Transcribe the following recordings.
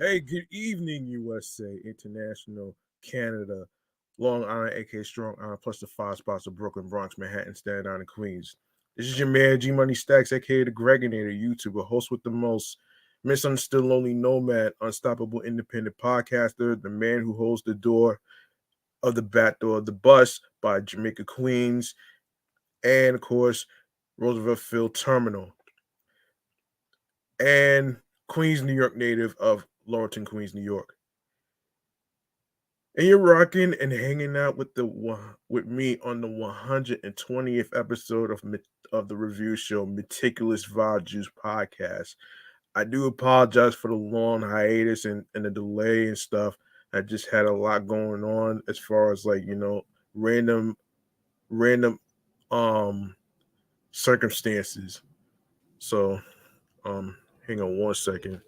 Hey, good evening, USA, International, Canada, Long Island, aka Strong Island, plus the five spots of Brooklyn, Bronx, Manhattan, Staten Island, and Queens. This is your man, G Money Stacks, aka the Gregonator, YouTuber, host with the most, misunderstood lonely nomad, unstoppable independent podcaster, the man who holds the door of the back door of the bus by Jamaica, Queens, and of course, Roosevelt Field Terminal, and Queens, New York native of Laurelton, Queens, New York. And you're rocking and hanging out with with me on the 120th episode of the review show Meticulous Juice podcast. I do apologize for the long hiatus and the delay and stuff. I just had a lot going on as far as random um circumstances. So um hang on one second.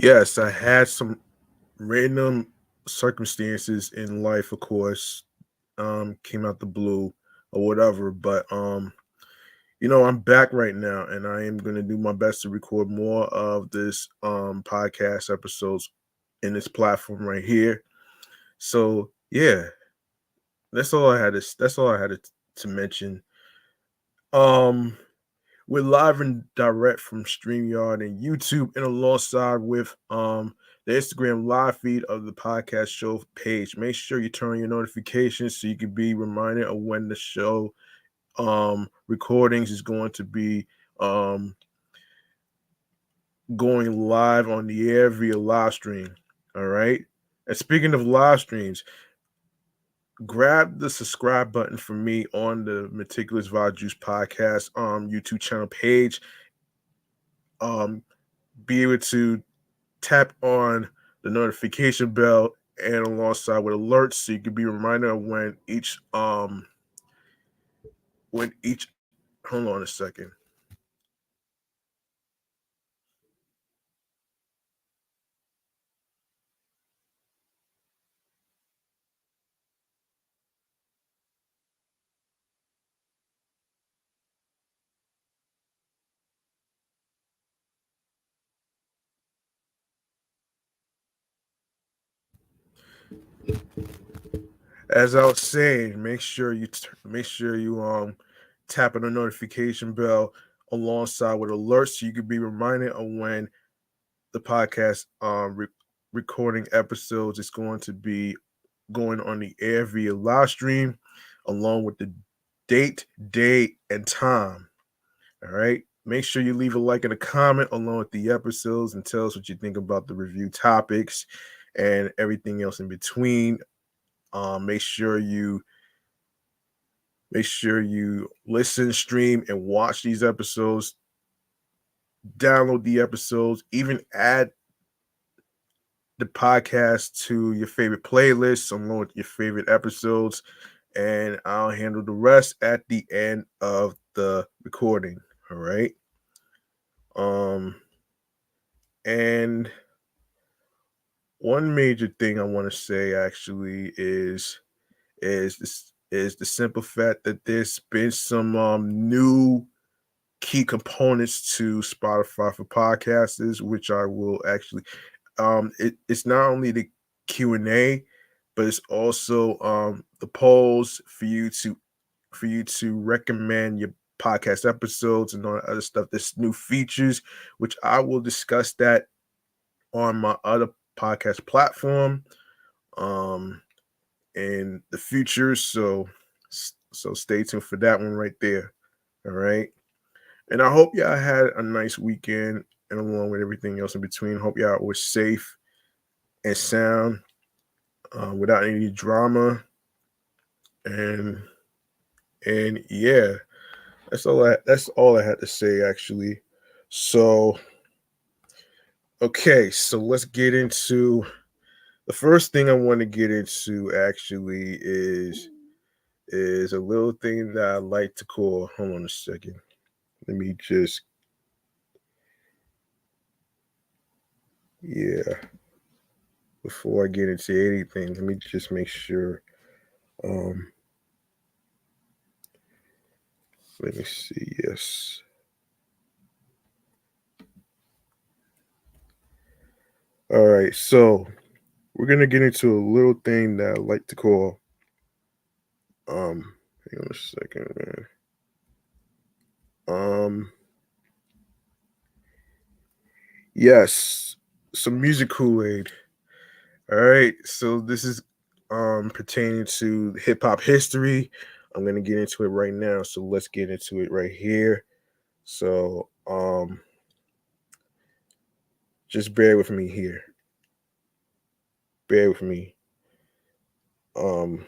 Yes, I had some random circumstances in life, of course, came out the blue or whatever. But I'm back right now, and I am going to do my best to record more of this podcast episodes in this platform right here. So yeah, that's all I had to mention. Um, we're live and direct from StreamYard and YouTube, and alongside with the Instagram live feed of the podcast show page. Make sure you turn on your notifications so you can be reminded of when the show recordings is going to be um going live on the air via live stream. All right. And speaking of live streams, grab the subscribe button for me on the Meticulous Vibe Juice podcast YouTube channel page. Um, be able to tap on the notification bell and alongside with alerts so you can be reminded of when each hold on a second. As I was saying, make sure you tap on the notification bell alongside with alerts so you can be reminded of when the podcast recording episodes is going to be going on the air via live stream along with the date, day, and time. All right. Make sure you leave a like and a comment along with the episodes and tell us what you think about the review topics and everything else in between. Um, make sure you make sure you listen, stream, and watch these episodes. Download the episodes, even add the podcast to your favorite playlists along with your favorite episodes, and I'll handle the rest at the end of the recording. All right. Um, and one major thing I want to say actually is the simple fact that there's been some new key components to Spotify for podcasters, which I will actually it's not only the Q&A, but it's also the polls for you to recommend your podcast episodes and all that other stuff. There's new features, which I will discuss that on my other podcast platform um in the future. So stay tuned for that one right there. All right. And I hope y'all had a nice weekend and along with everything else in between. Hope y'all was safe and sound without any drama. And yeah, that's all I had to say actually. So okay, so let's get into The first thing I want to get into actually is a little thing that I like to call. Hold on a second. Let me just yeah. Before I get into anything, let me just make sure. Um, Let me see. Yes. All right. So we're gonna get into a little thing that I like to call. Hang on a second, man. Um, yes, some music Kool-Aid. All right. So this is pertaining to hip hop history. I'm gonna get into it right now. So let's get into it right here. So just bear with me here. Bear with me. Um,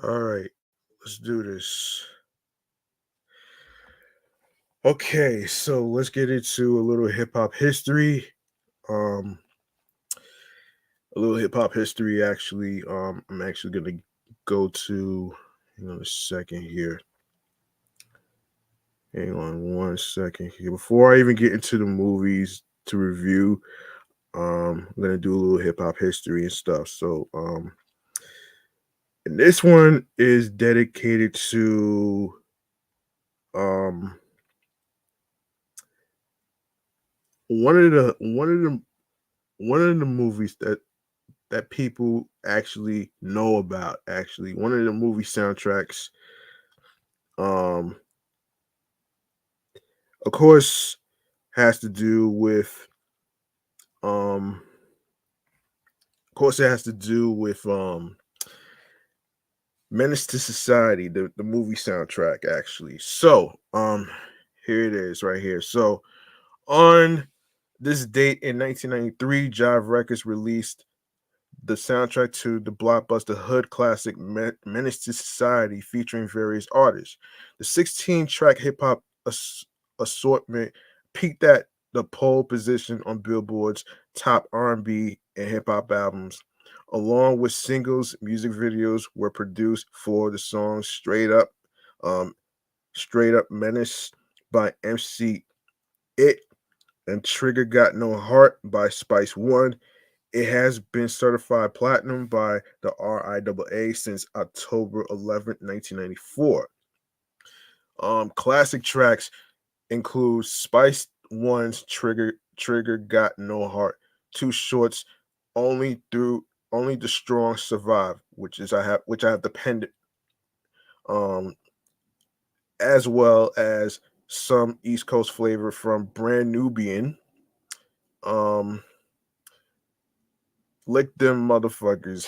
all right, let's do this. Okay, so let's get into a little hip hop history. Um, a little hip hop history actually. I'm actually gonna go to hang on a second here. Hang on one second here. Before I even get into the movies to review, I'm gonna do a little hip hop history and stuff. So and this one is dedicated to um one of the one of the one of the movies that people actually know about. Actually, one of the movie soundtracks, um, of course, has to do with, of course, it has to do with Menace to Society, the movie soundtrack. Actually, so here it is right here. So on this date in 1993, Jive Records released the soundtrack to the blockbuster hood classic Menace to Society, featuring various artists. The 16-track hip hop assortment peaked at the pole position on Billboard's top R&B and hip hop albums. Along with singles, music videos were produced for the song um, Straight Up Menace by MC It, and Trigger Got No Heart by Spice One. It has been certified platinum by the RIAA since October 11th, 1994. Classic tracks include Spice One's Trigger Got No Heart, Two Shorts, Only the Strong Survive, which I have dependent, um, as well as some East Coast flavor from Brand Nubian. Um, Lick them motherfuckers.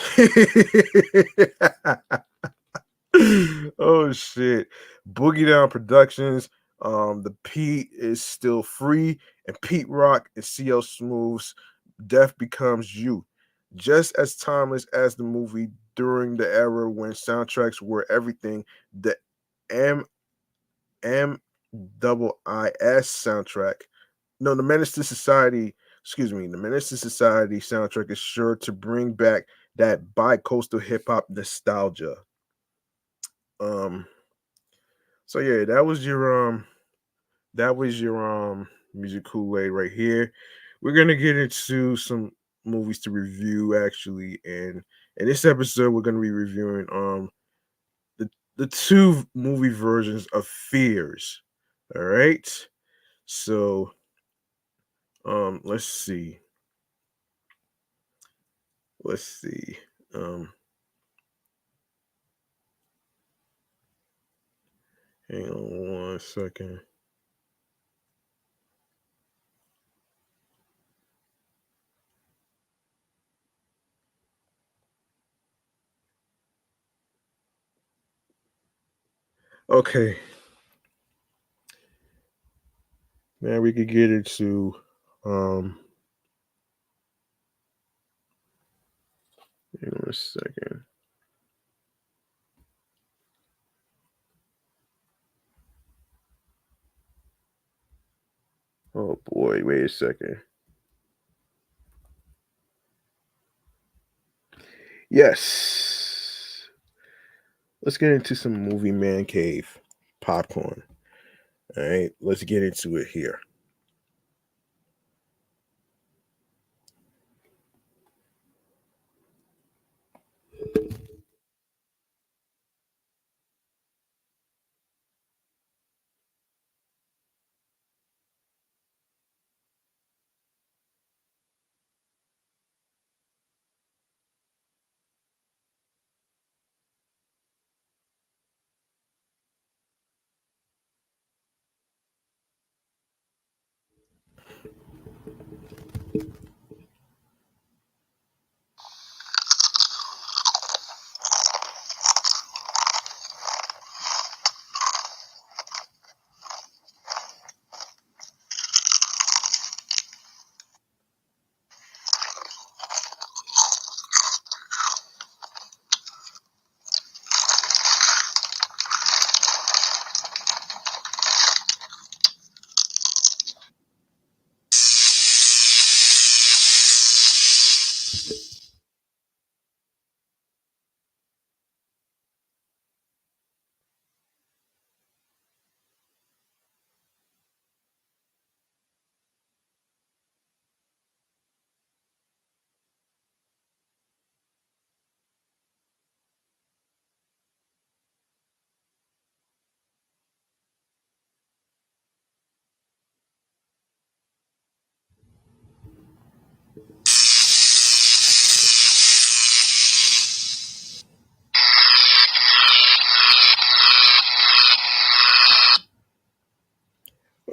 Oh shit. Boogie Down Productions. The Pete is still free, and Pete Rock and CL Smooth's Death Becomes You. Just as timeless as the movie during the era when soundtracks were everything, the M M double IS soundtrack. No, the Menace to Society, excuse me, the Menace to Society soundtrack is sure to bring back that bi-coastal hip hop nostalgia. Um, So yeah, that was your music Kool-Aid right here. We're gonna get into some movies to review actually, and in this episode we're gonna be reviewing the the two movie versions of Fears. All right. So let's see. Let's see. Um Hang on one second. Okay. Now we could get into um hang on a second. Oh boy, wait a second. Yes. Let's get into some movie man cave popcorn. All right, let's get into it here.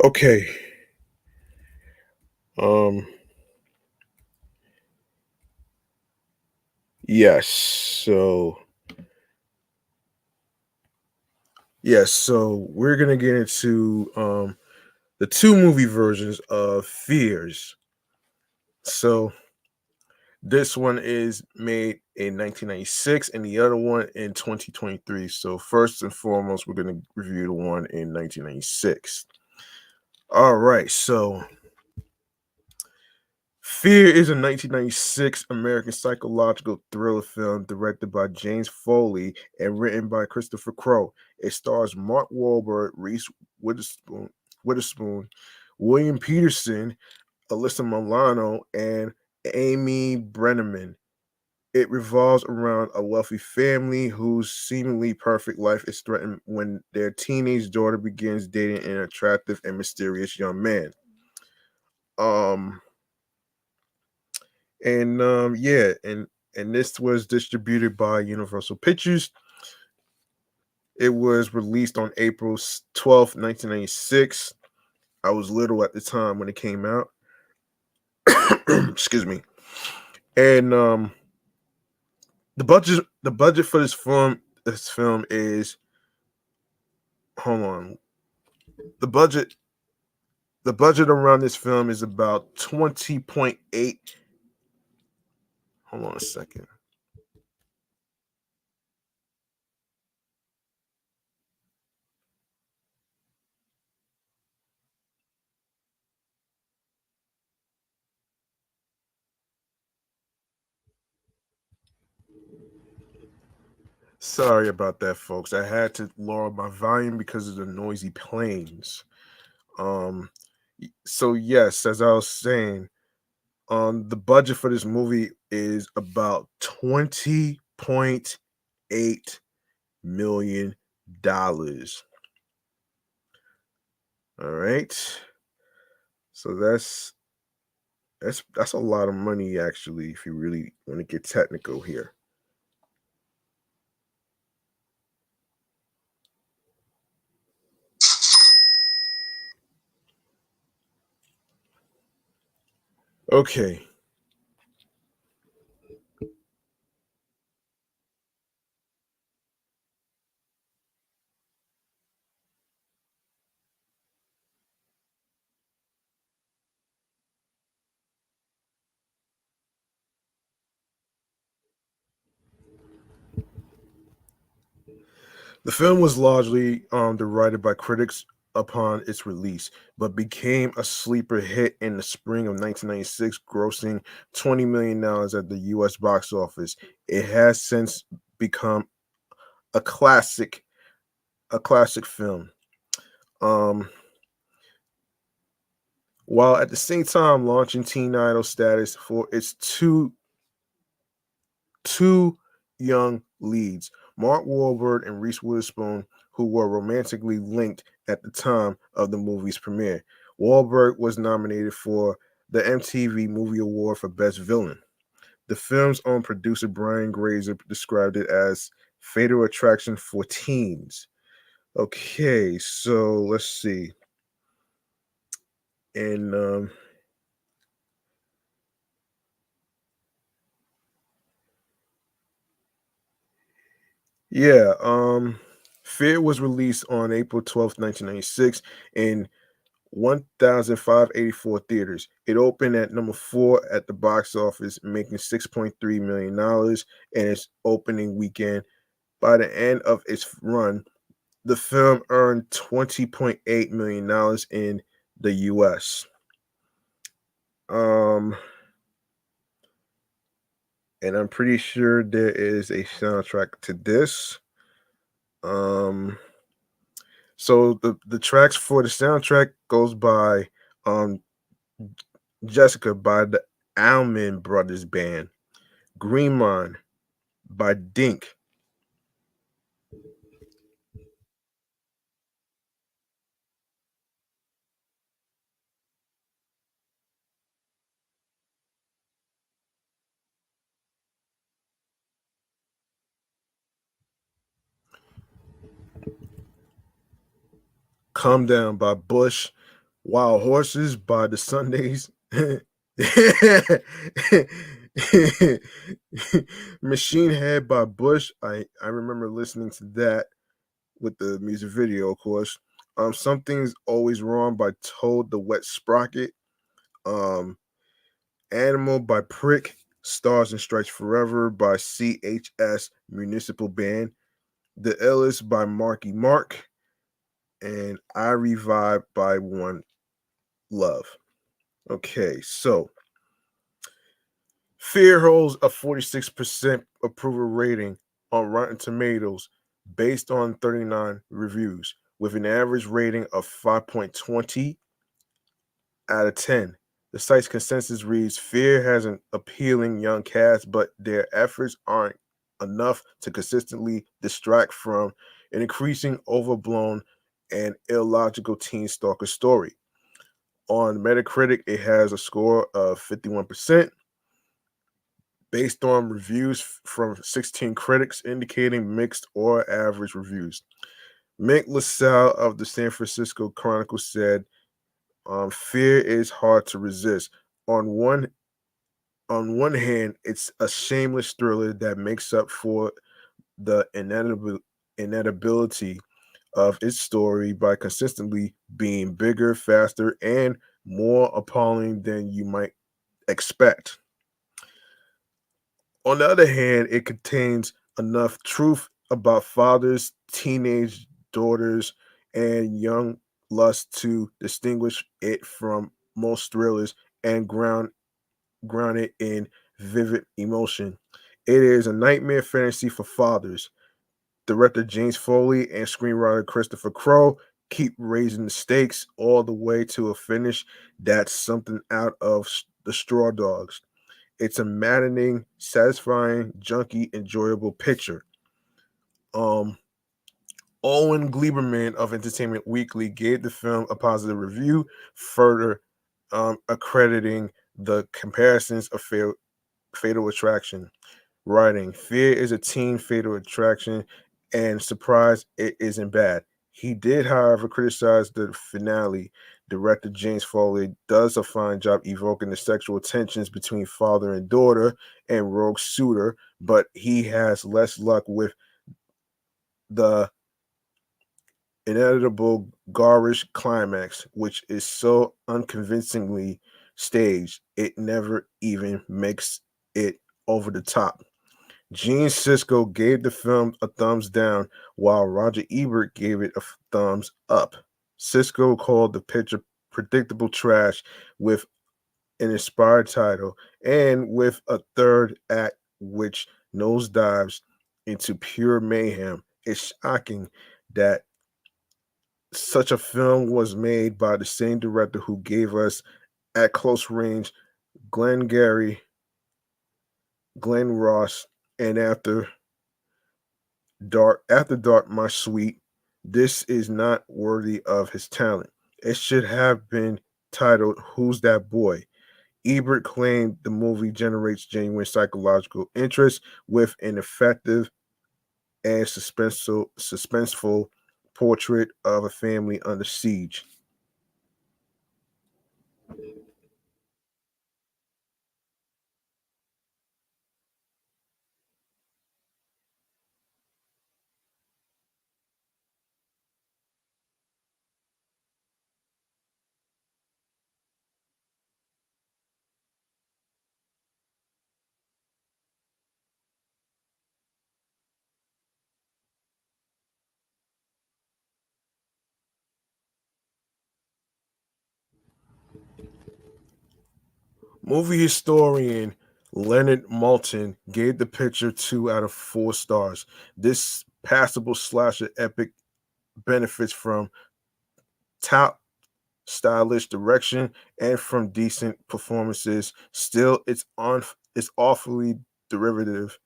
Okay. Um. Yes. So we're gonna get into the two movie versions of Fears. So this one is made in 1996 and the other one in 2023. So first and foremost, we're gonna review the one in 1996. All right. So Fear is a 1996 American psychological thriller film directed by James Foley and written by Christopher Crowe. It stars Mark Wahlberg, Reese Witherspoon, William Peterson, Alyssa Milano, and Amy Brenneman. It revolves around a wealthy family whose seemingly perfect life is threatened when their teenage daughter begins dating an attractive and mysterious young man. Um, and this was distributed by Universal Pictures. It was released on April 12th, 1996. I was little at the time when it came out. Excuse me. And the budget for this film is, hold on. The budget the budget around this film is about 20.8. Hold on a second. Sorry about that, folks. I had to lower my volume because of the noisy planes. Um, so yes, as I was saying, the budget for this movie is about $20.8 million. All right, so that's a lot of money actually, if you really want to get technical here. Okay, the film was largely derided by critics upon its release, but became a sleeper hit in the spring of 1996, grossing $20 million at the U.S. box office. It has since become a classic, a classic film. Um, while at the same time launching teen idol status for its two young leads, Mark Wahlberg and Reese Witherspoon, who were romantically linked at the time of the movie's premiere. Wahlberg was nominated for the MTV Movie Award for Best Villain. The film's own producer Brian Grazer described it as fatal attraction for teens. Okay, so let's see. And yeah, Fear was released on April 12th, 1996 in 1,584 theaters. It opened at number 4 at the box office, making $6.3 million in its opening weekend. By the end of its run, the film earned $20.8 million in the US. Um, and I'm pretty sure there is a soundtrack to this. Um, so the tracks for the soundtrack goes by um Jessica by the Allman Brothers Band, Greenmon by Dink, Calm Down by Bush, Wild Horses by the Sundays, Machine Head by Bush. I remember listening to that with the music video, of course. Something's Always Wrong by Toad the Wet Sprocket. Um, Animal by Prick. Stars and Stripes Forever by CHS Municipal Band. The Illest by Marky Mark. And I Revive by One Love. Okay, so Fear holds a 46% approval rating on Rotten Tomatoes based on 39 reviews, with an average rating of 5.20 out of 10. The site's consensus reads Fear has an appealing young cast, but their efforts aren't enough to consistently distract from an increasing, overblown, and illogical teen stalker story. On Metacritic, it has a score of 51% based on reviews from 16 critics indicating mixed or average reviews. Mick LaSalle of the San Francisco Chronicle said, "Fear is hard to resist. On one on one hand, it's a shameless thriller that makes up for the inedibility of its story by consistently being bigger, faster, and more appalling than you might expect. On the other hand, it contains enough truth about fathers, teenage daughters, and young lust to distinguish it from most thrillers and ground it in vivid emotion. It is a nightmare fantasy for fathers. Director James Foley and screenwriter Christopher Crowe keep raising the stakes all the way to a finish that's something out of the Straw Dogs. It's a maddening, satisfying, junky, enjoyable picture. Um, Owen Gleiberman of Entertainment Weekly gave the film a positive review, further accrediting the comparisons of Fatal Attraction. Writing: Fear is a teen fatal attraction, and surprise, it isn't bad. He did, however, criticize the finale. Director James Foley does a fine job evoking the sexual tensions between father and daughter and rogue suitor, but he has less luck with the inevitable garish climax, which is so unconvincingly staged, it never even makes it over the top. Gene Siskel gave the film a thumbs down, while Roger Ebert gave it a thumbs up. Siskel called the picture predictable trash with an inspired title and with a third act which nosedives into pure mayhem. It's shocking that such a film was made by the same director who gave us At Close Range, Glengarry, Glenn Ross, and After Dark, My Sweet. This is not worthy of his talent. It should have been titled Who's That Boy? Ebert claimed the movie generates genuine psychological interest with an effective and suspenseful portrait of a family under siege. Movie historian Leonard Maltin gave the picture 2 out of 4 stars. This passable slasher epic benefits from top stylish direction and from decent performances. Still, it's awfully derivative,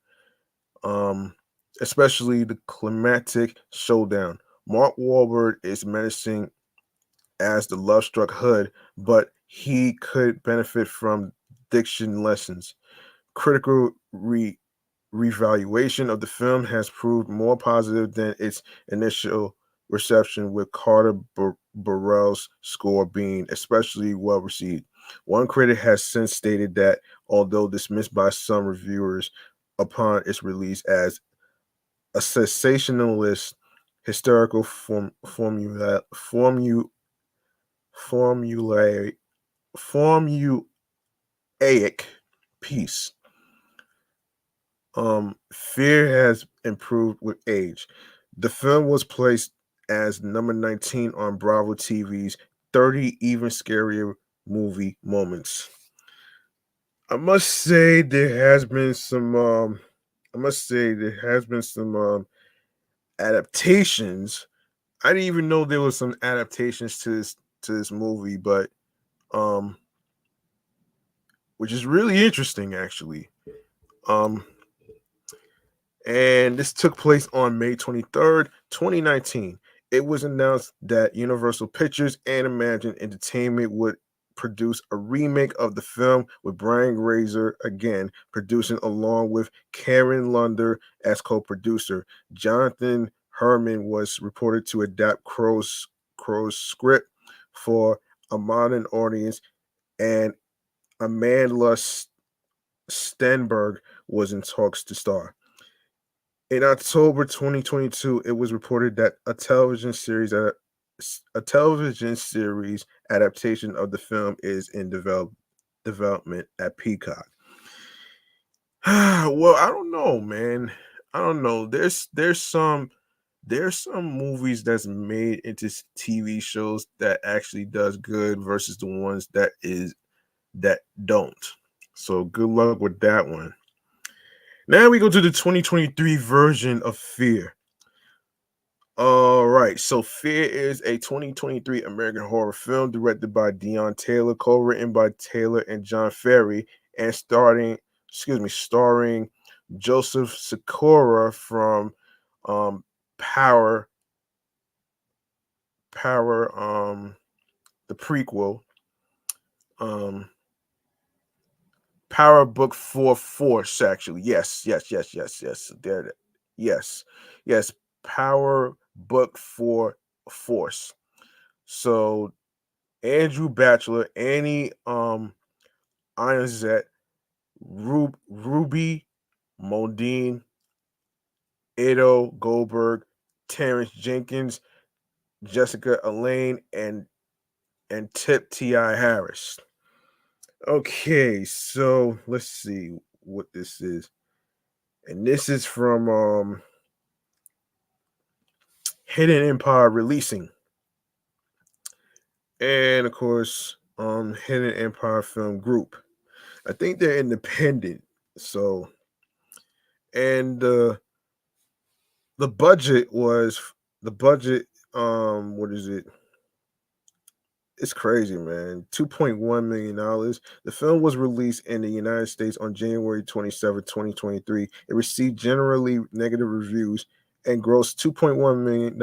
um, especially the climatic showdown. Mark Wahlberg is menacing as the love-struck Hood, but he could benefit from diction lessons. Critical revaluation of the film has proved more positive than its initial reception, with Carter Burrell's score being especially well received. One critic has since stated that, although dismissed by some reviewers upon its release as a sensationalist historical formula, formulaic piece. Fear has improved with age. The film was placed as number 19 on Bravo TV's 30 even scarier movie moments. I must say there has been some I must say there has been some adaptations. I didn't even know there was some adaptations to this movie, but um which is really interesting actually. Um and this took place on May 23rd, 2019. It was announced that Universal Pictures and Imagine Entertainment would produce a remake of the film, with Brian Grazer again producing along with Karen Lunder as co-producer. Jonathan Herman was reported to adapt Crow's script for a modern audience, and Amanda Stenberg was in talks to star. In October 2022, it was reported that a television series adaptation of the film is in development at Peacock. Well, I don't know, man. I don't know. There's some movies that's made into TV shows that actually does good versus the ones that don't. So good luck with that one. Now we go to the 2023 version of Fear. All right. So Fear is a 2023 American horror film directed by Dion Taylor, co-written by Taylor and John Ferry, and starring Joseph Sikora from um Power Power the prequel, um Power Book 4 Force, actually. Yes. Yes. Yes. Power Book 4 Force. So Andrew Bachelor, Annie Ironzet, Ruby Modine, Edo Goldberg, Terrence Jenkins, Jessica Elaine, and Tip T.I. Harris. Okay, so let's see what this is. And this is from Hidden Empire Releasing. And of course, Hidden Empire Film Group. I think they're independent. So and the budget was the budget what is it? It's crazy, man. $2.1 million. The film was released in the United States on January 27, 2023. It received generally negative reviews and grossed $2.1 million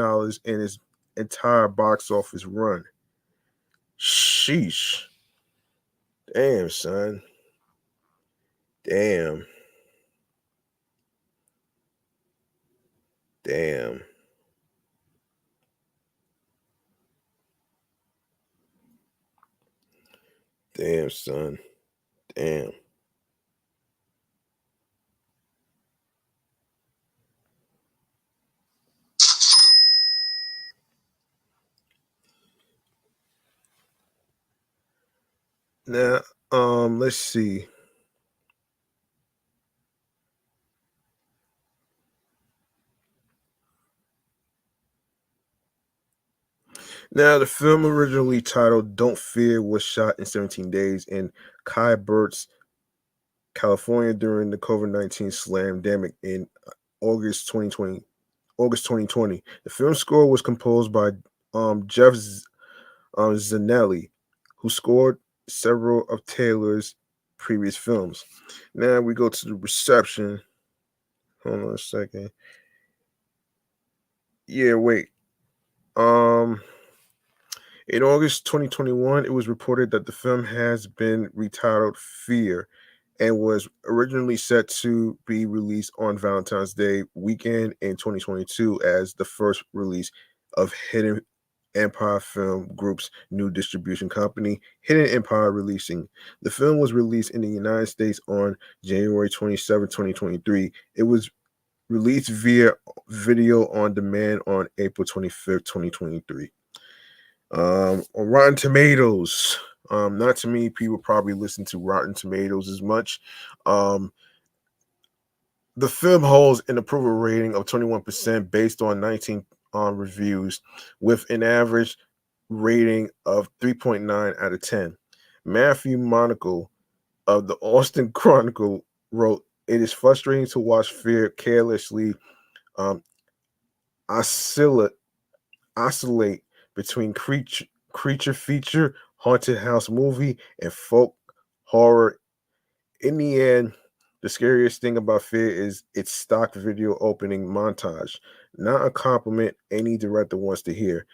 in its entire box office run. Sheesh. Damn, son. Damn. Damn. Damn, son. Damn. Now, let's see. Now, the film originally titled Don't Fear was shot in 17 days in Kai Burt's California during the COVID-19 slamdemic in August 2020. August 2020. The film score was composed by Jeff Zanelli, who scored several of Taylor's previous films. Now we go to the reception. Hold on a second. Yeah, wait. Um, in August 2021, it was reported that the film has been retitled Fear and was originally set to be released on Valentine's Day weekend in 2022 as the first release of Hidden Empire Film Group's new distribution company, Hidden Empire Releasing. The film was released in the United States on January 27, 2023. It was released via video on demand on April 25th, 2023. On Rotten Tomatoes, not too many people probably listen to Rotten Tomatoes as much. Um, the film holds an approval rating of 21% based on 19 reviews, with an average rating of 3.9 out of 10. Matthew Monaco of the Austin Chronicle wrote, "It is frustrating to watch fear carelessly um, oscillate oscillate between creature feature, haunted house movie, and folk horror. In the end, the scariest thing about Fear is its stock video opening montage. Not a compliment any director wants to hear."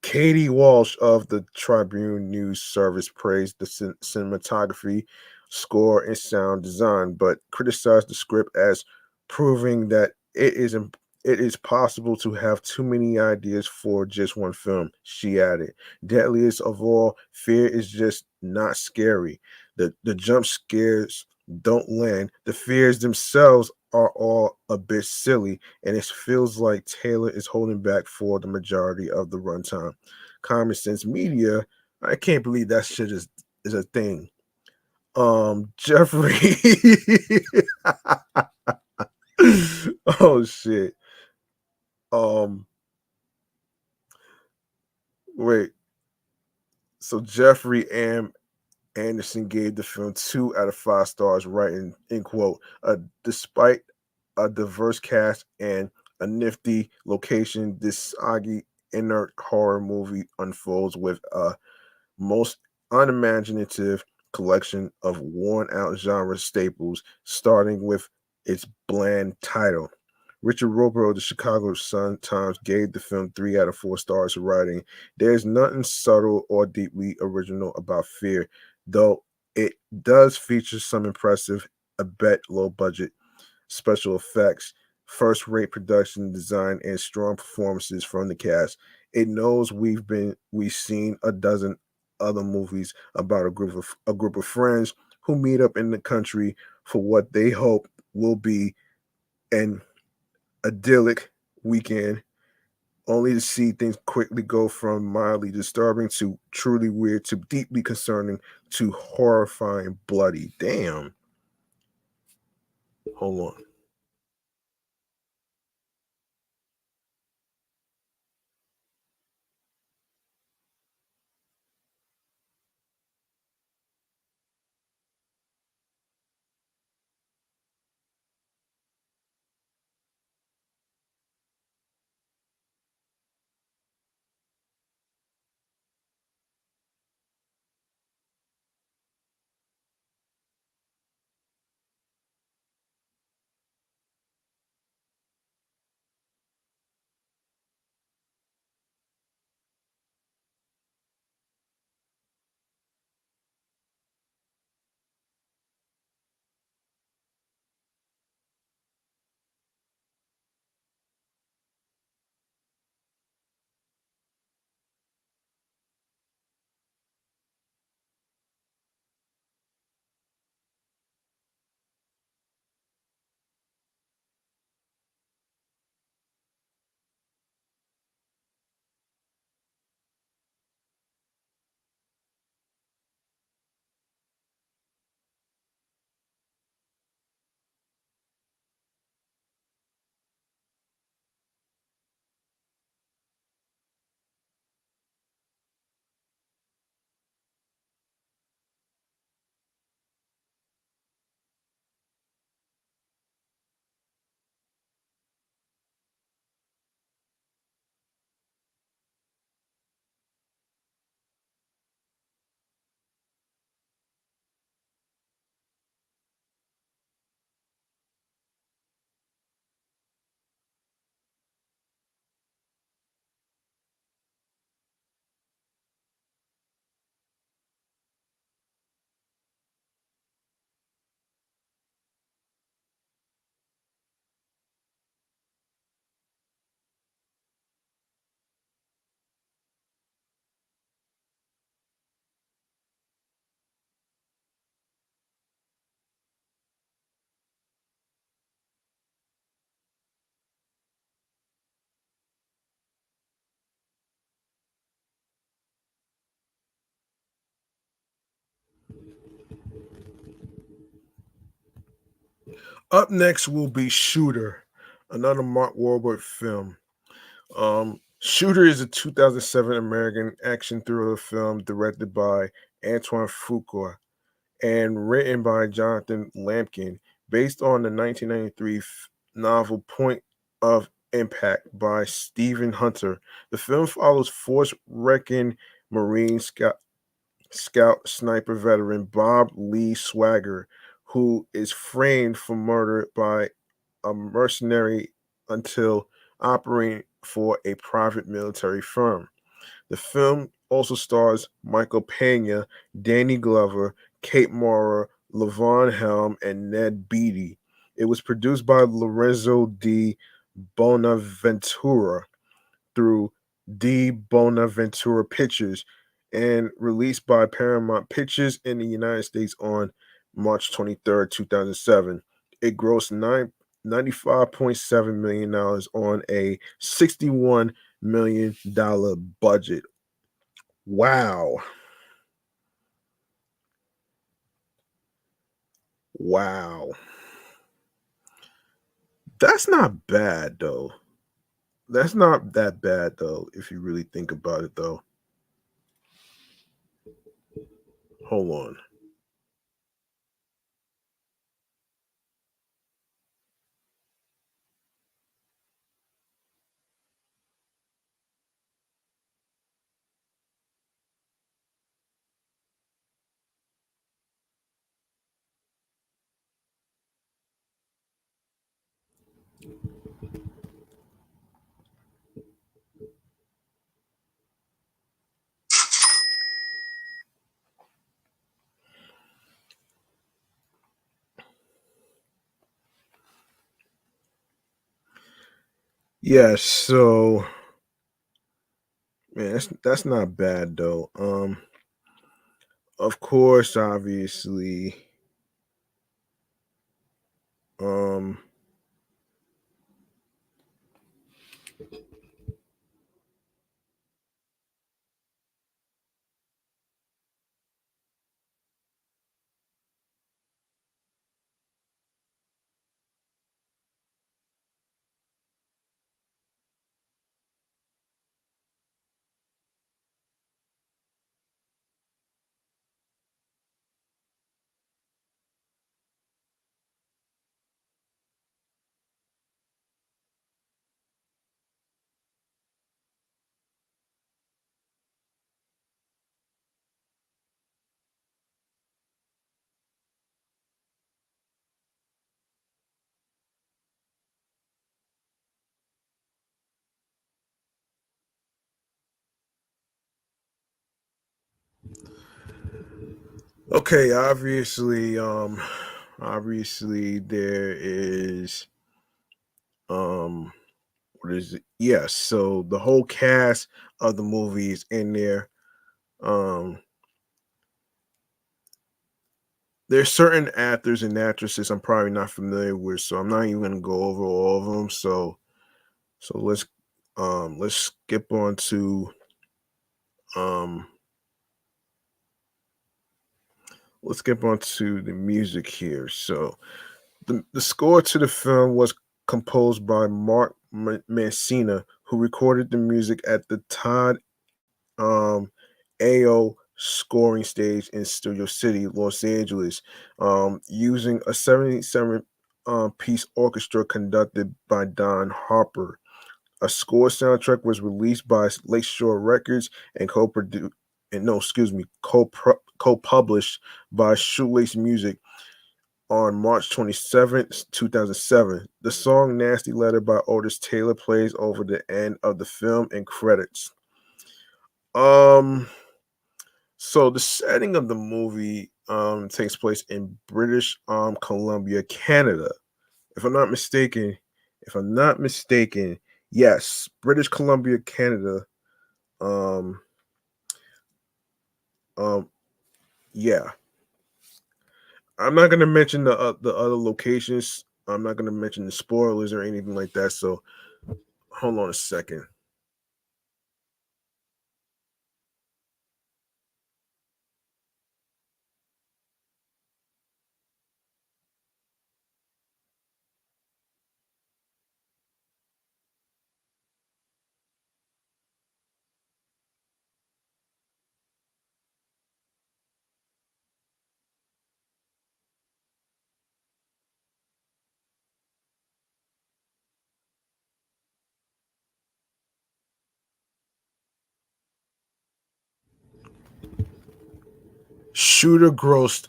Katie Walsh of the Tribune News Service praised the cinematography, score, and sound design, but criticized the script as proving that it is possible to have too many ideas for just one film. She added, "Deadliest of all, Fear is just not scary. The jump scares don't land. The fears themselves are all a bit silly, and it feels like Taylor is holding back for the majority of the runtime. Common Sense Media, I can't believe that shit is a thing. Jeffrey, oh shit. Um, wait. So Jeffrey M. Anderson gave the film 2 out of 5 stars, writing in quote, despite a diverse cast and a nifty location, this soggy, inert horror movie unfolds with a most unimaginative collection of worn out genre staples, starting with its bland title. Richard Roeper of the Chicago Sun-Times gave the film 3 out of 4 stars, writing, "There's nothing subtle or deeply original about Fear, though it does feature some impressive, a bet low budget special effects, first rate production design, and strong performances from the cast. It knows we've seen a dozen other movies about a group of friends who meet up in the country for what they hope will be an idyllic weekend, only to see things quickly go from mildly disturbing to truly weird to deeply concerning to horrifying bloody." Damn. Hold on. Up next will be Shooter, another Mark Wahlberg film. Shooter is a 2007 American action thriller film directed by Antoine Fuqua and written by Jonathan Lampkin, based on the 1993 novel Point of Impact by Stephen Hunter. The film follows force-wrecking Marine Scout sniper veteran Bob Lee Swagger, who is framed for murder by a mercenary until operating for a private military firm. The film also stars Michael Pena, Danny Glover, Kate Mara, Levon Helm, and Ned Beatty. It was produced by Lorenzo di Bonaventura through D. Bonaventura Pictures and released by Paramount Pictures in the United States on March 23rd, 2007. It grossed $95.7 million on a $61 million budget. Wow. Wow. That's not bad, though. That's not that bad, though, if you really think about it, though. Hold on. Yeah, so man, that's not bad though. Of course, obviously, um, okay, obviously there is what is it? Yes, so the whole cast of the movie is in there. Um, there's certain actors and actresses I'm probably not familiar with, so I'm not even gonna go over all of them. So let's skip on to um the music here. So the score to the film was composed by Mark Mancina, who recorded the music at the Todd AO scoring stage in Studio City, Los Angeles, using a 77 piece orchestra conducted by Don Harper. A score soundtrack was released by Lakeshore Records and co-produced and no, excuse me, co-published by Shoelace Music on March 27th, 2007. The song Nasty Letter by Otis Taylor plays over the end of the film and credits. Um so the setting of the movie takes place in British Columbia, Canada. If I'm not mistaken, if I'm not mistaken, yes, British Columbia, Canada. Um um yeah. I'm not going to mention the other locations. I'm not going to mention the spoilers or anything like that. So hold on a second. Shooter grossed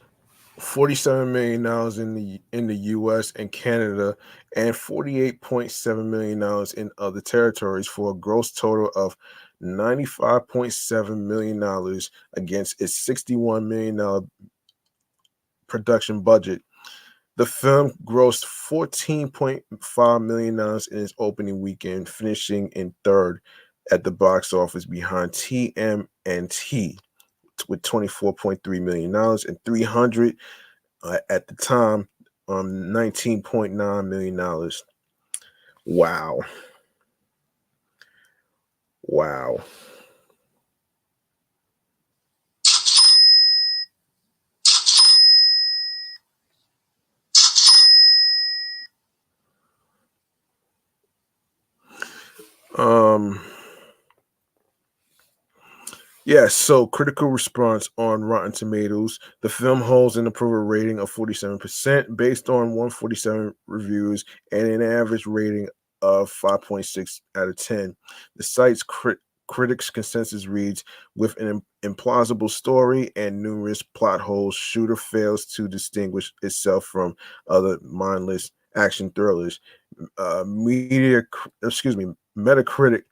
$47 million in the US and Canada and $48.7 million in other territories for a gross total of $95.7 million against its $61 million production budget. The film grossed $14.5 million in its opening weekend, finishing in third at the box office behind TMNT with $24.3 million and 300 at the time, $19.9 million. Wow, wow. Um, yes, so critical response on Rotten Tomatoes. The film holds an approval rating of 47% based on 147 reviews and an average rating of 5.6 out of 10. The site's critics consensus reads with an implausible story and numerous plot holes, Shooter fails to distinguish itself from other mindless action thrillers. Metacritic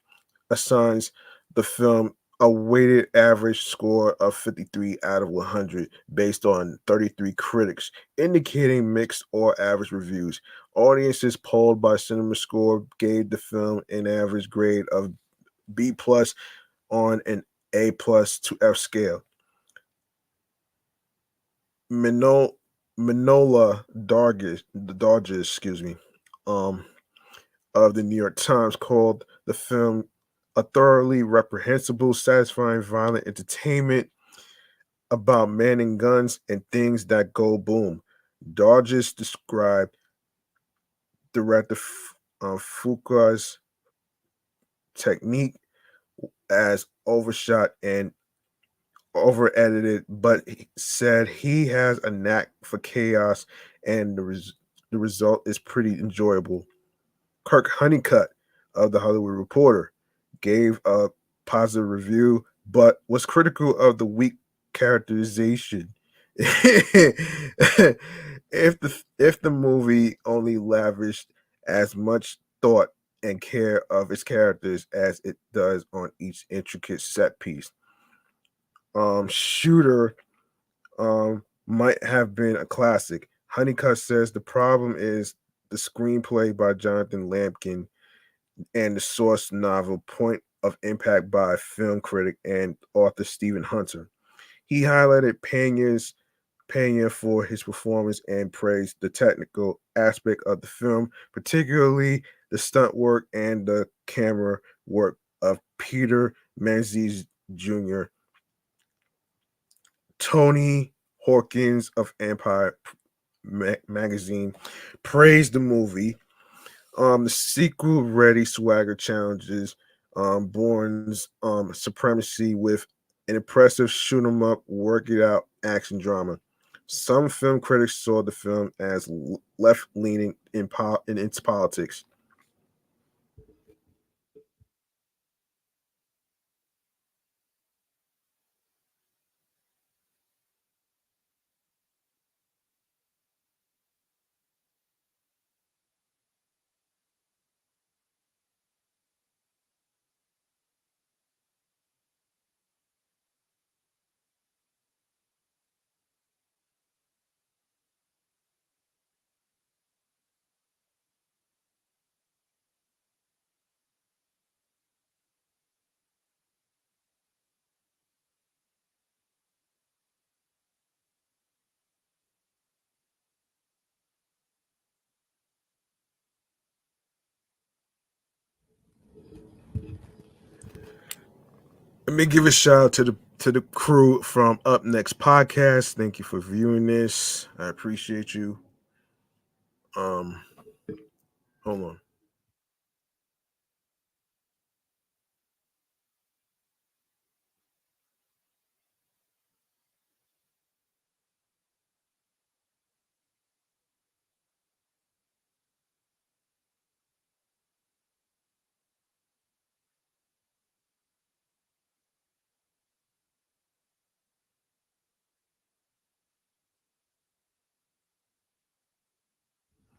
assigns the film a weighted average score of 53 out of 100 based on 33 critics, indicating mixed or average reviews. Audiences polled by Cinema Score gave the film an average grade of B plus on an A plus to F scale. Mino- Minola Dargis, um, of the New York Times called the film a thoroughly reprehensible, satisfying, violent entertainment about men and guns and things that go boom. Dargis described director Fuqua's technique as overshot and over edited, but he said he has a knack for chaos and the result is pretty enjoyable. Kirk Honeycutt of the Hollywood Reporter gave a positive review, but was critical of the weak characterization. If the movie only lavished as much thought and care of its characters as it does on each intricate set piece, Shooter might have been a classic. Honeycutt says the problem is the screenplay by Jonathan Lampkin and the source novel Point of Impact by film critic and author Stephen Hunter. He highlighted Pena for his performance and praised the technical aspect of the film, particularly the stunt work and the camera work of Peter Menzies Jr. Tony Hawkins of Empire magazine praised the movie. The sequel ready swagger challenges Bourne's supremacy with an impressive shoot 'em up, work it out action drama. Some film critics saw the film as left leaning in its politics. Let me give a shout out to the crew from Up Next Podcast. Thank you for viewing this. I appreciate you. Um, hold on.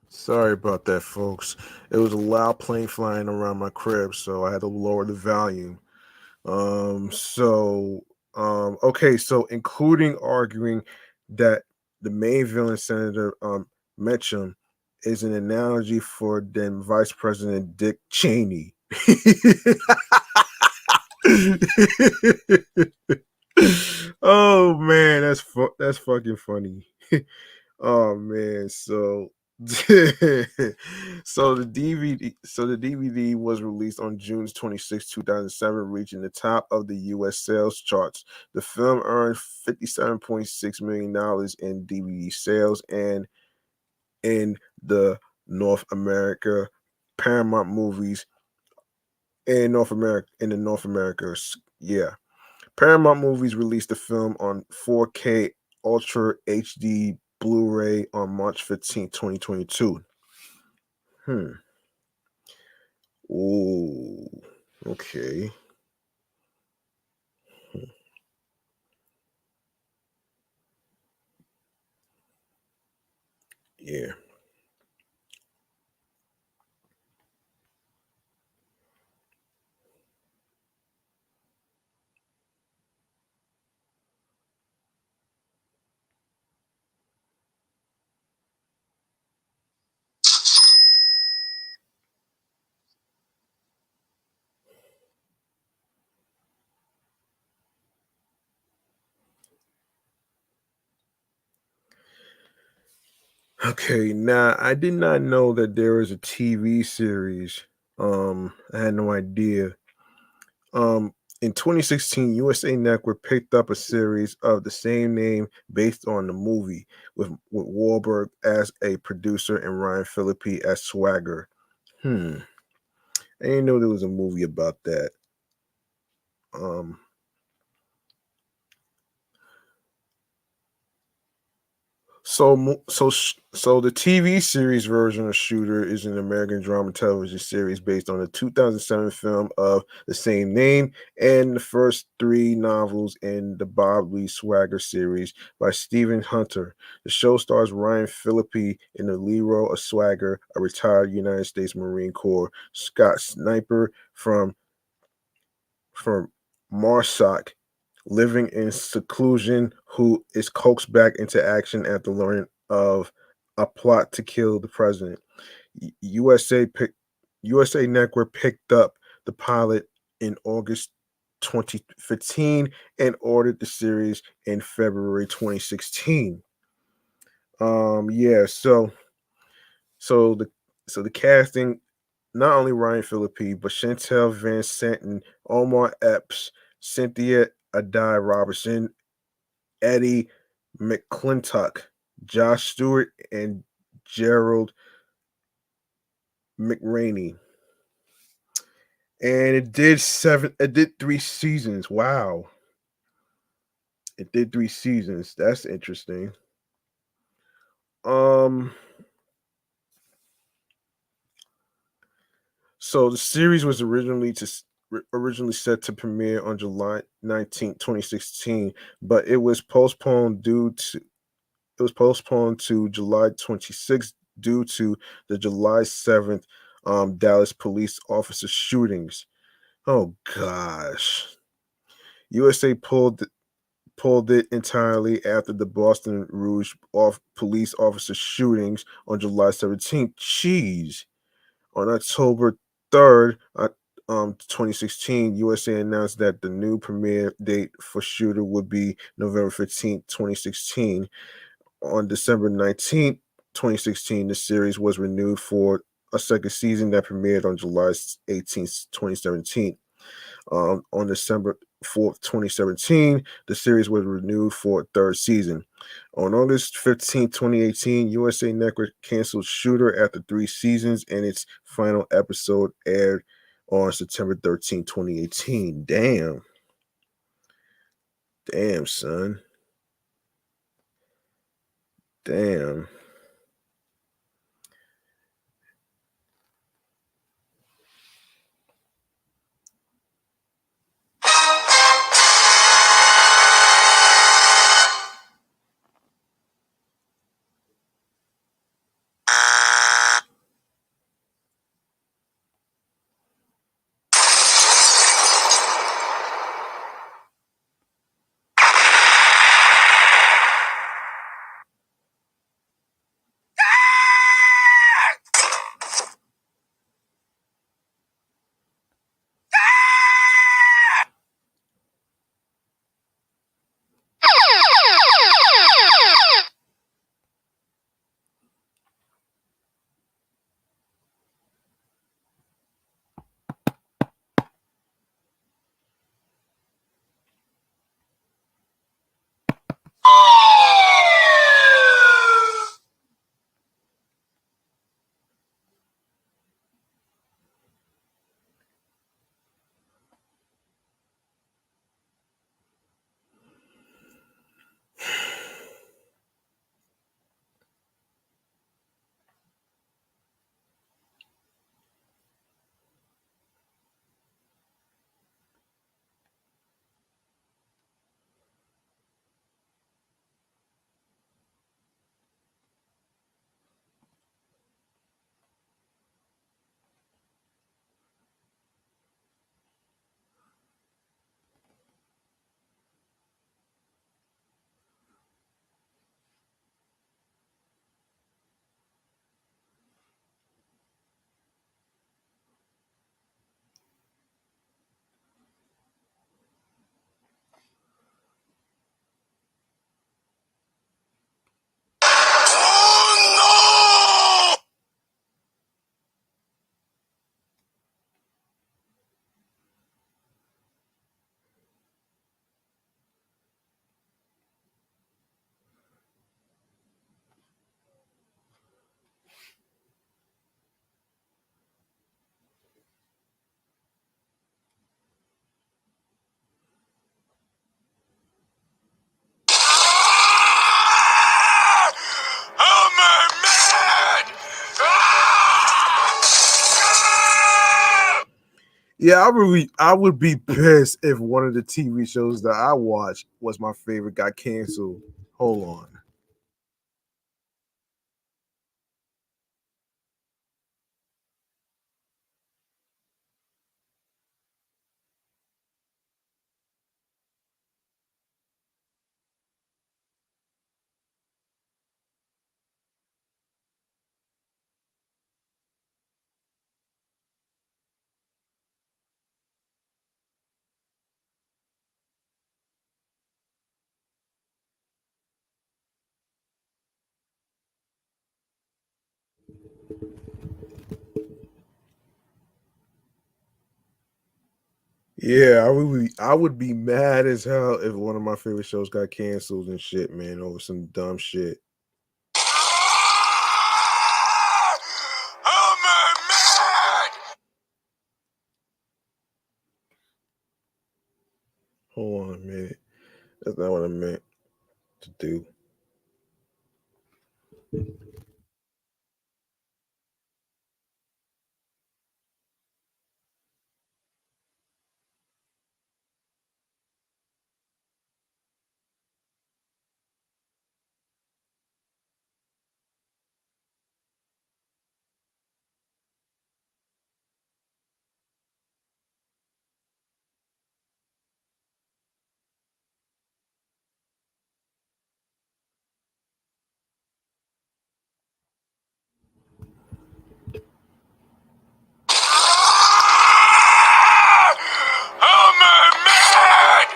Sorry about that, folks. It was a loud plane flying around my crib, so I had to lower the volume. Okay, so including arguing that the main villain, Senator Mitchum, is an analogy for then Vice President Dick Cheney. Oh man, that's fucking funny. Oh man, so the DVD was released on June 26, 2007, reaching the top of the US sales charts. The film earned $57.6 million in DVD sales and in the North America Paramount Movies in the North America. Yeah. Paramount Movies released the film on 4K Ultra HD Blu-ray on March 15, 2022. Hmm. Oh, okay. Hmm. Yeah. Okay, now I did not know that there was a TV series. I had no idea. Um, in 2016, USA Network picked up a series of the same name based on the movie, with Wahlberg as a producer and Ryan Phillippe as Swagger. Hmm, I didn't know there was a movie about that. Um, so the TV series version of Shooter is an American drama television series based on the 2007 film of the same name and the first three novels in the Bob Lee Swagger series by Stephen Hunter. The show stars Ryan Phillippe in the lead role of Swagger, a retired United States Marine Corps Scott sniper from Marsoc, living in seclusion, who is coaxed back into action after learning of a plot to kill the president. USA Network picked up the pilot in August 2015 and ordered the series in February 2016. Yeah, so the so the casting, not only Ryan Phillippe, but Chantel Van Santen, Omar Epps, Cynthia Adai Robertson, Eddie McClintock, Josh Stewart, and Gerald McRaney. And it did 3 seasons. Wow. It did 3 seasons. That's interesting. Um so the series was originally set to premiere on July 19th, 2016, but it was postponed to July 26th due to the July 7th Dallas police officer shootings. Oh gosh. USA pulled it entirely after the Boston Rouge police officer shootings on July 17th. Jeez. On October 3rd, 2016, USA announced that the new premiere date for Shooter would be November 15th, 2016. On December 19th, 2016, the series was renewed for a second season that premiered on July 18th, 2017. On December 4th, 2017, the series was renewed for a third season. On August 15th, 2018, USA Network canceled Shooter after 3 seasons, and its final episode aired on September 13th, 2018. Damn. Damn, son. Damn. Yeah, I would be pissed if one of the TV shows that I watched was my favorite got canceled. Hold on. Yeah, I would be mad as hell if one of my favorite shows got canceled and shit, man, over some dumb shit. Oh my man! Hold on a minute. That's not what I meant to do. Oh my man!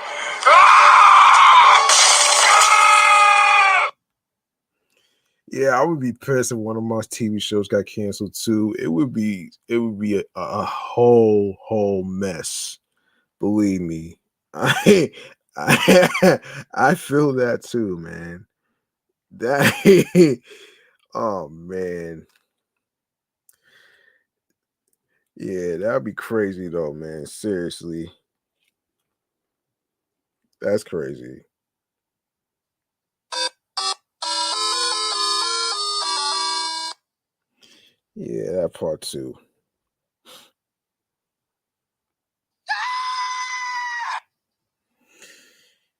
Yeah, I would be pissed if one of my TV shows got canceled too. It would be a whole mess. Believe me. I feel that too, man. That oh man. Yeah, that'd be crazy though, man. Seriously. That's crazy. Yeah, that part too.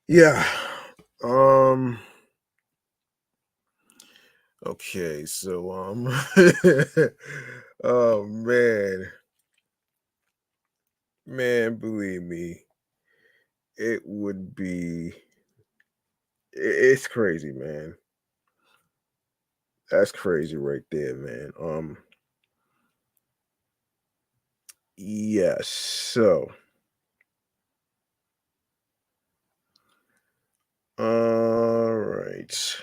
Yeah. Um okay, so oh man. Man, believe me, it would be it's crazy, man. That's crazy right there, man. Yes. So, all right.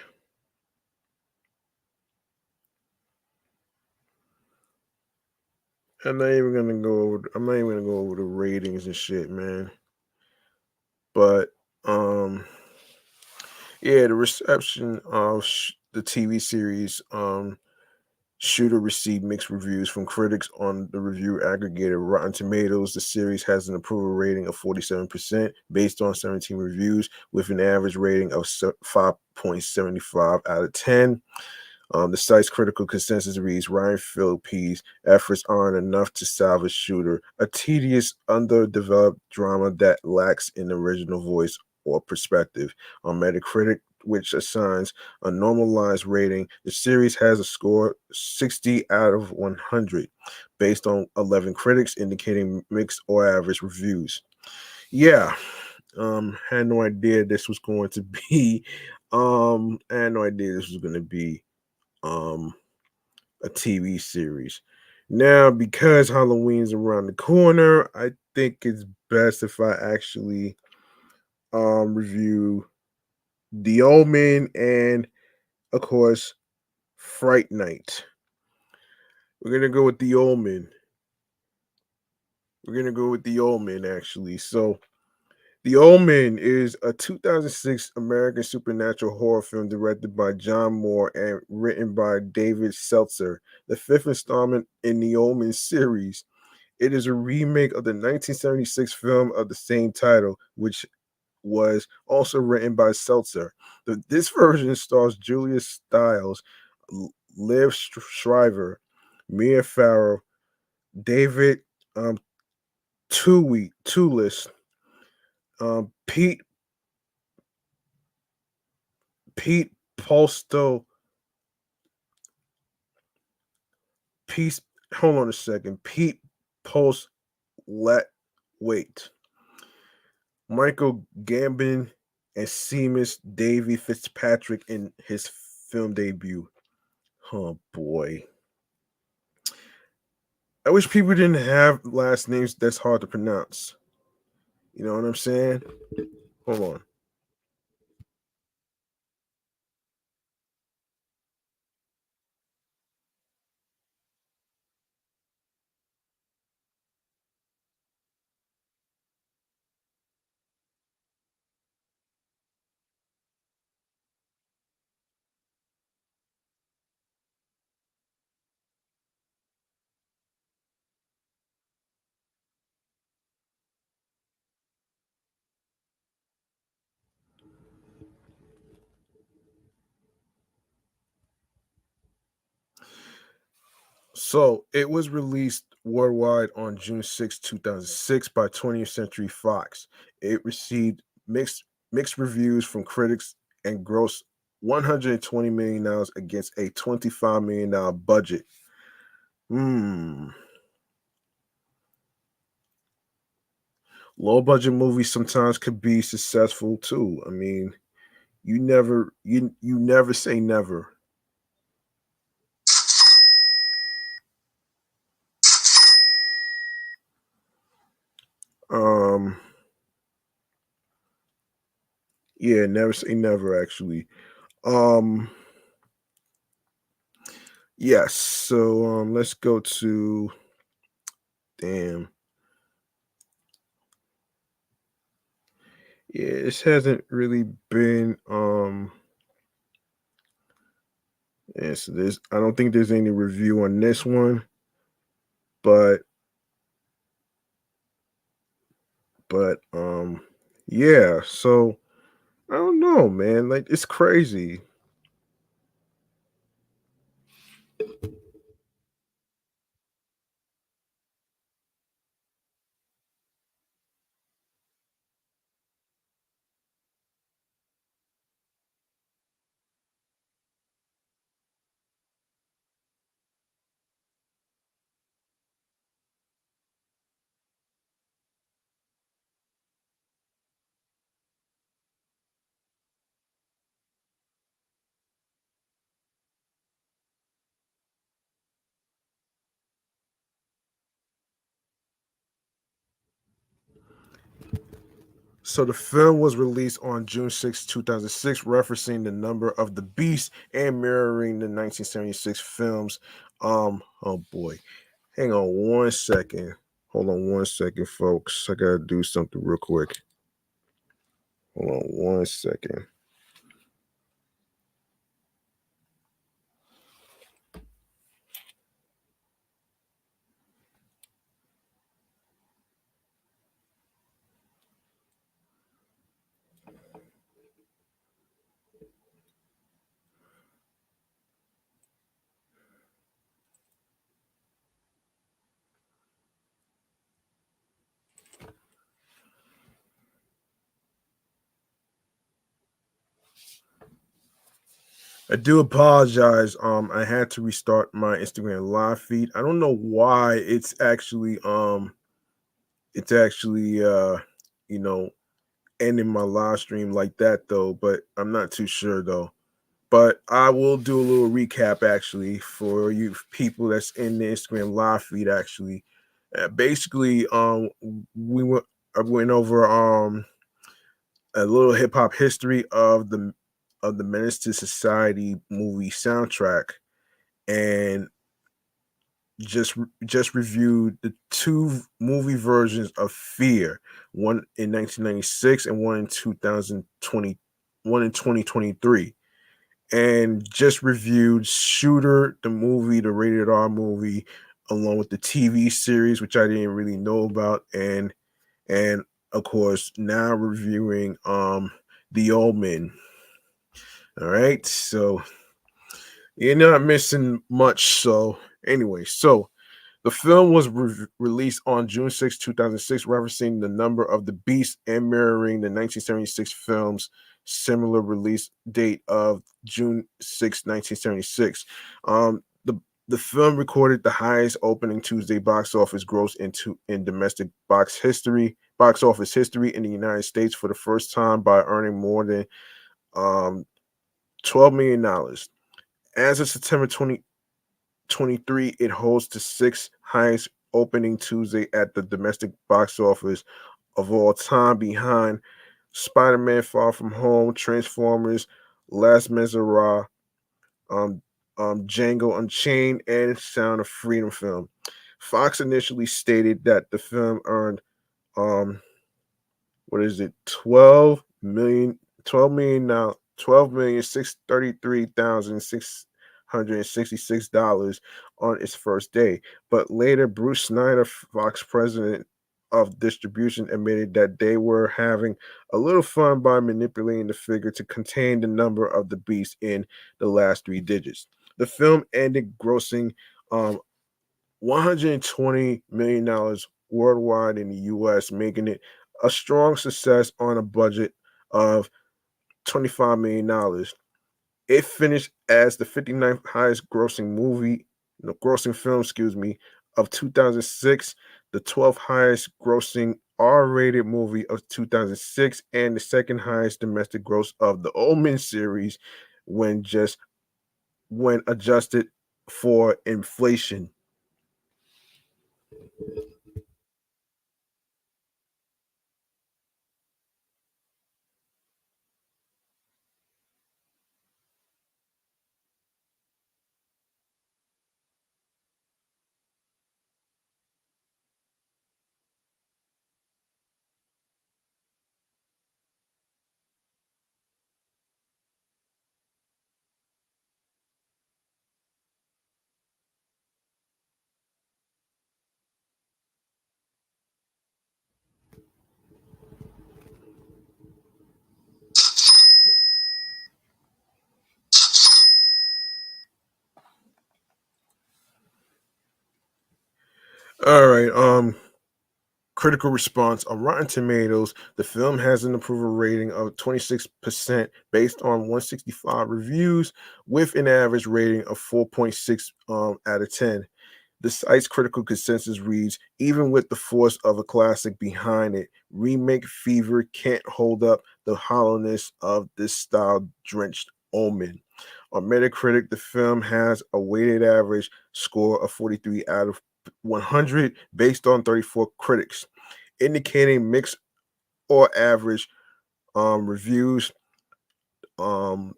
I'm not even gonna go over the ratings and shit, man. But yeah, the reception of the TV series Shooter received mixed reviews from critics on the review aggregator Rotten Tomatoes. The series has an approval rating of 47% based on 17 reviews, with an average rating of 5.75 out of 10. The site's critical consensus reads Ryan Phillippe's efforts aren't enough to salvage Shooter, a tedious, underdeveloped drama that lacks an original voice or perspective. On Metacritic, which assigns a normalized rating, the series has a score 60 out of 100, based on 11 critics indicating mixed or average reviews. Yeah, had no idea this was going to be, I had no idea this was going to be um a TV series. Now, because Halloween's around the corner, I think it's best if I actually review The Omen and of course Fright Night. We're gonna go with The Omen. We're gonna go with The Omen actually. So The Omen is a 2006 American supernatural horror film directed by John Moore and written by David Seltzer, the fifth installment in the Omen series. It is a remake of the 1976 film of the same title, which was also written by Seltzer. This version stars Julia Stiles, Liv Shriver, Mia Farrow, David um, two list. Pete Pete Posto Peace. Hold on a second. Pete Post Let Wait. Michael Gambon and Seamus Davy Fitzpatrick in his film debut. Oh boy. I wish people didn't have last names that's hard to pronounce. You know what I'm saying? Hold on. So it was released worldwide on June 6, 2006 by 20th Century Fox. It received mixed reviews from critics and grossed $120 million against a $25 million budget. Hmm. Low budget movies sometimes could be successful too. I mean, you never say never. Um yeah, never say never actually. Um yes, so let's go to damn. Yeah, this hasn't really been yeah, so there's I don't think there's any review on this one, but but yeah, so I don't know, man. Like it's crazy. So the film was released on June 6, 2006, referencing the number of the beast and mirroring the 1976 films. Oh boy. Hang on one second. Hold on one second, folks. I gotta do something real quick. Hold on one second. I do apologize. I had to restart my Instagram live feed. I don't know why it's actually you know ending my live stream like that though, but I'm not too sure though. But I will do a little recap actually for you people that's in the Instagram live feed actually. Basically, we went I went over a little hip hop history of the Menace to Society movie soundtrack, and just reviewed the two movie versions of Fear, one in 1996 and one in 2020, one in 2023, and just reviewed Shooter, the movie, the rated R movie, along with the TV series, which I didn't really know about, and of course now reviewing the Omen. All right, so you're not missing much. So anyway, so The film was released on June 6, 2006, referencing the number of the beast and mirroring the 1976 film's similar release date of June 6, 1976. The film recorded the highest opening Tuesday box office gross in domestic box office history in the United States for the first time by earning more than um, $12 million. As of September 2023, it holds the sixth highest opening Tuesday at the domestic box office of all time, behind Spider-Man: Far From Home, Transformers, Last Miserables, um, Django Unchained, and Sound of Freedom film. Fox initially stated that the film earned um, what is it, 12,633,666 on its first day. But later, Bruce Snyder, Fox president of distribution, admitted that they were having a little fun by manipulating the figure to contain the number of the beast in the last three digits. The film ended grossing um, $120 million worldwide in the US, making it a strong success on a budget of $25 million. It finished as the 59th highest grossing grossing film, of 2006, the 12th highest grossing R-rated movie of 2006, and the second highest domestic gross of the Omen series when just when adjusted for inflation. All right. Critical response on Rotten Tomatoes. The film has an approval rating of 26% based on 165 reviews, with an average rating of 4.6 out of 10. The site's critical consensus reads: even with the force of a classic behind it, remake fever can't hold up the hollowness of this style drenched Omen. On Metacritic, the film has a weighted average score of 43 out of 100 based on 34 critics, indicating mixed or average reviews. Um,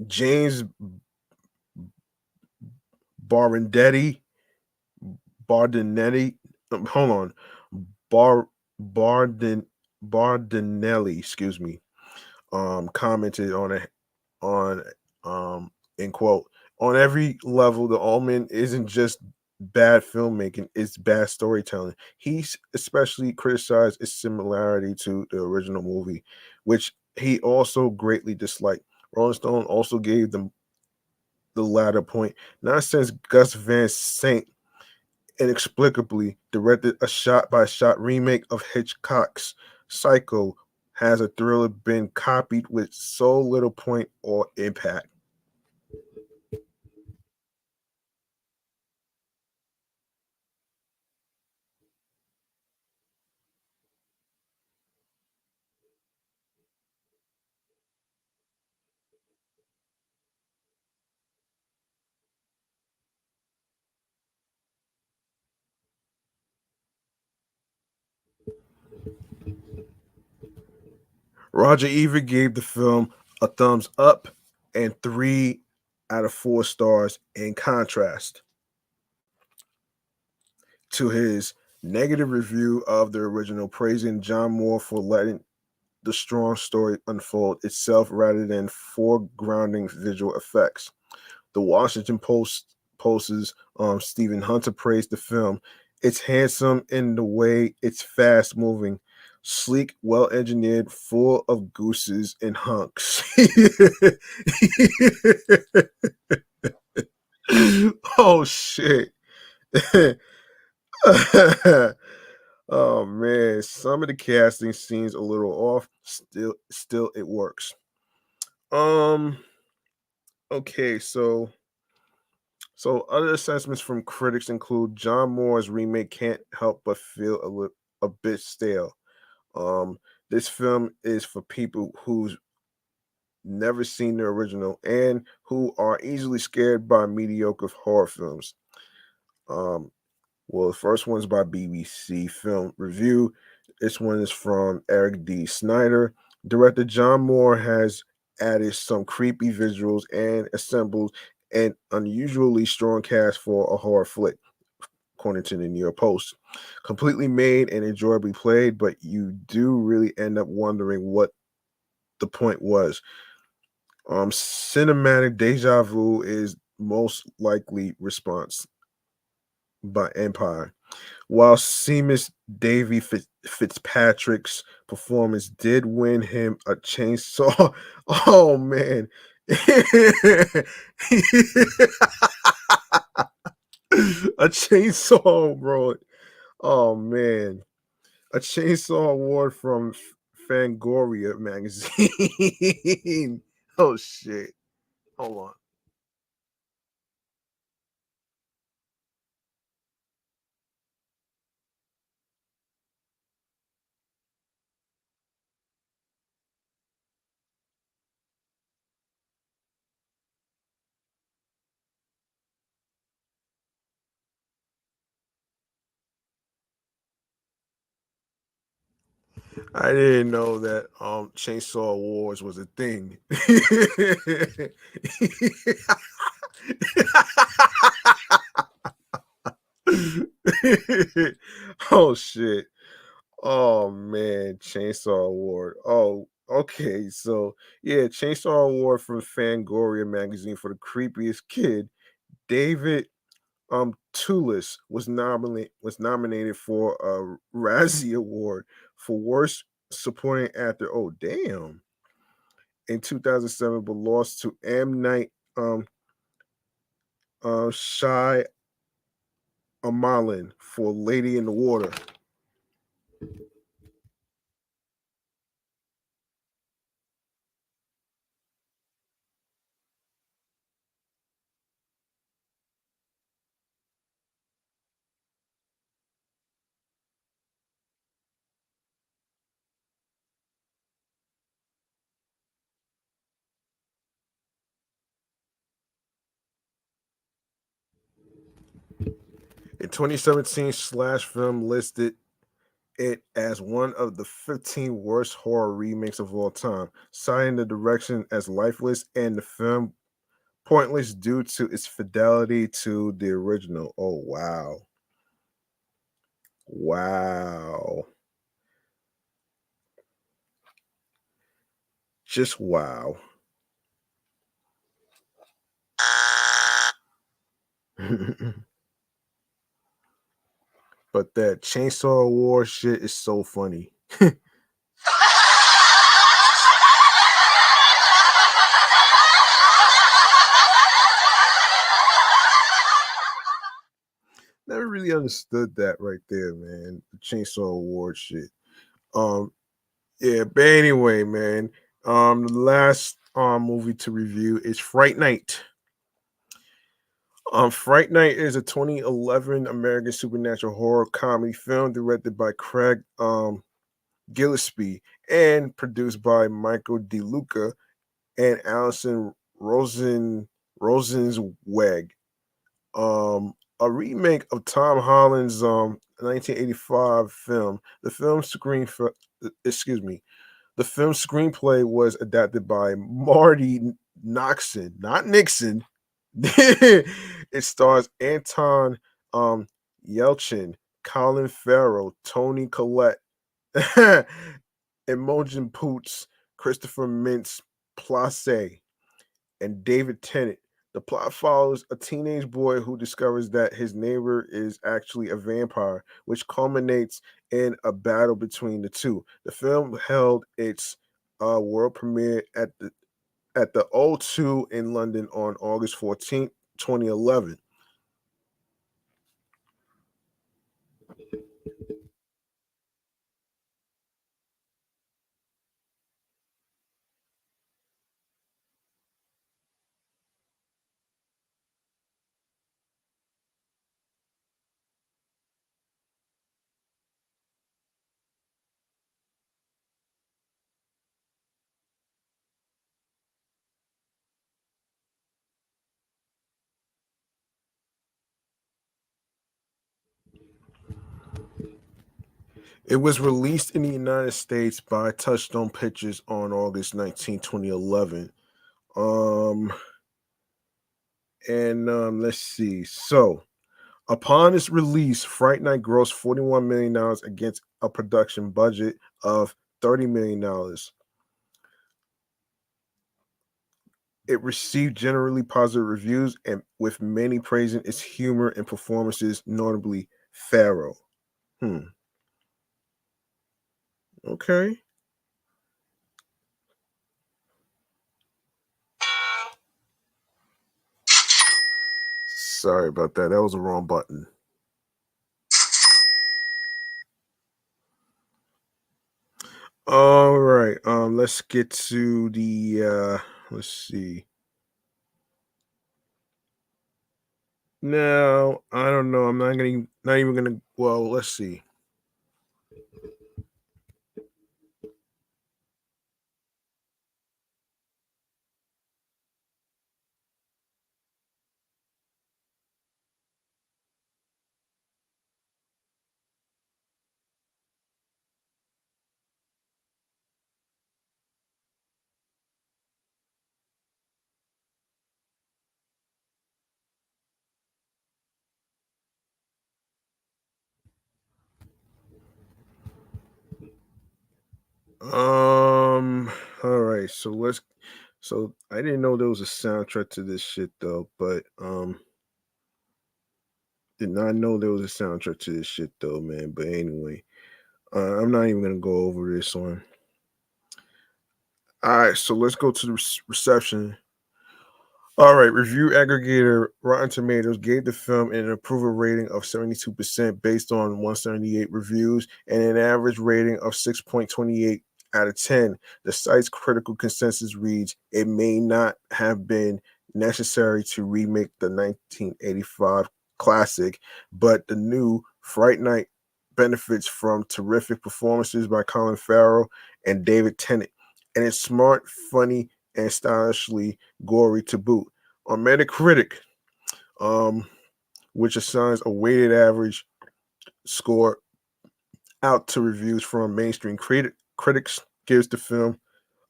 James Barandetti, Bardinetti, hold on, Bar Bardin Bardinelli, commented on it on in quote, on every level, the Omen isn't just bad filmmaking, it's bad storytelling. He's especially criticized its similarity to the original movie, which he also greatly disliked. Rolling Stone also gave them the latter point, not since Gus Van Sant inexplicably directed a shot by shot remake of Hitchcock's Psycho has a thriller been copied with so little point or impact. Roger Ebert gave the film a thumbs up and 3 out of 4 stars, in contrast to his negative review of the original, praising John Moore for letting the strong story unfold itself rather than foregrounding visual effects. The Washington Post's Stephen Hunter praised the film. It's handsome in the way it's fast moving, sleek, well engineered, full of gooses and hunks. Oh shit. Oh man, some of the casting scenes a little off. Still it works. Um. Okay, so other assessments from critics include John Moore's remake can't help but feel a bit stale. Um, this film is for people who's never seen the original and who are easily scared by mediocre horror films. Um, well, the first one's by BBC Film Review. This one is from Eric D. Snyder. Director John Moore has added some creepy visuals and assembled an unusually strong cast for a horror flick, according to the New York Post. Completely made and enjoyably played, but you do really end up wondering what the point was. Cinematic deja vu is most likely response by Empire. While Seamus Davy Fitzpatrick's performance did win him a chainsaw, oh man, a chainsaw, bro. Oh man, a chainsaw award from Fangoria magazine. Oh shit. Hold on. I didn't know that Chainsaw Awards was a thing. Oh shit. Oh man, Chainsaw Award. Oh, okay. So yeah, Chainsaw Award from Fangoria magazine for the creepiest kid. David Toulis was nominated for a Razzie Award for worst supporting actor. Oh damn. In 2007, but lost to M. Night Shy Amalin for Lady in the Water. In 2017, Slash Film listed it as one of the 15 worst horror remakes of all time, citing the direction as lifeless and the film pointless due to its fidelity to the original. Oh wow. Wow. Just wow. But that Chainsaw War shit is so funny. Never really understood that right there, man. The Chainsaw Award shit. Um, yeah, but anyway, man. The last movie to review is Fright Night. Fright Night is a 2011 American supernatural horror comedy film directed by Craig Gillespie and produced by Michael DeLuca and Allison Rosenzweig. A remake of Tom Holland's 1985 film. Excuse me. The film's screenplay was adapted by Marty Noxon, not Nixon. It stars Anton Yelchin, Colin Farrell, Tony Collette, Imogen Poots, Christopher Mintz Place, and David Tennant. The plot follows a teenage boy who discovers that his neighbor is actually a vampire, which culminates in a battle between the two. The film held its world premiere at the O2 in London on August 14th, 2011. It was released in the United States by Touchstone Pictures on August 19, 2011. Um, and let's see. So, upon its release, Fright Night grossed $41 million against a production budget of $30 million. It received generally positive reviews, and with many praising its humor and performances, notably Pharaoh. Hmm. Okay. Sorry about that. That was the wrong button. All right. Let's get to the let's see. Now, I don't know. I'm not even gonna well, let's see. All right, so I didn't know there was a soundtrack to this shit though, but did not know there was a soundtrack to this shit though, man. But anyway, I'm not even gonna go over this one. All right, so let's go to the reception. All right, review aggregator Rotten Tomatoes gave the film an approval rating of 72% based on 178 reviews and an average rating of 6.28 out of 10. The site's critical consensus reads, "It may not have been necessary to remake the 1985 classic, but the new Fright Night benefits from terrific performances by Colin Farrell and David Tennant, and it's smart, funny, and stylishly gory to boot." On Metacritic, um, which assigns a weighted average score out to reviews from mainstream critics, gives the film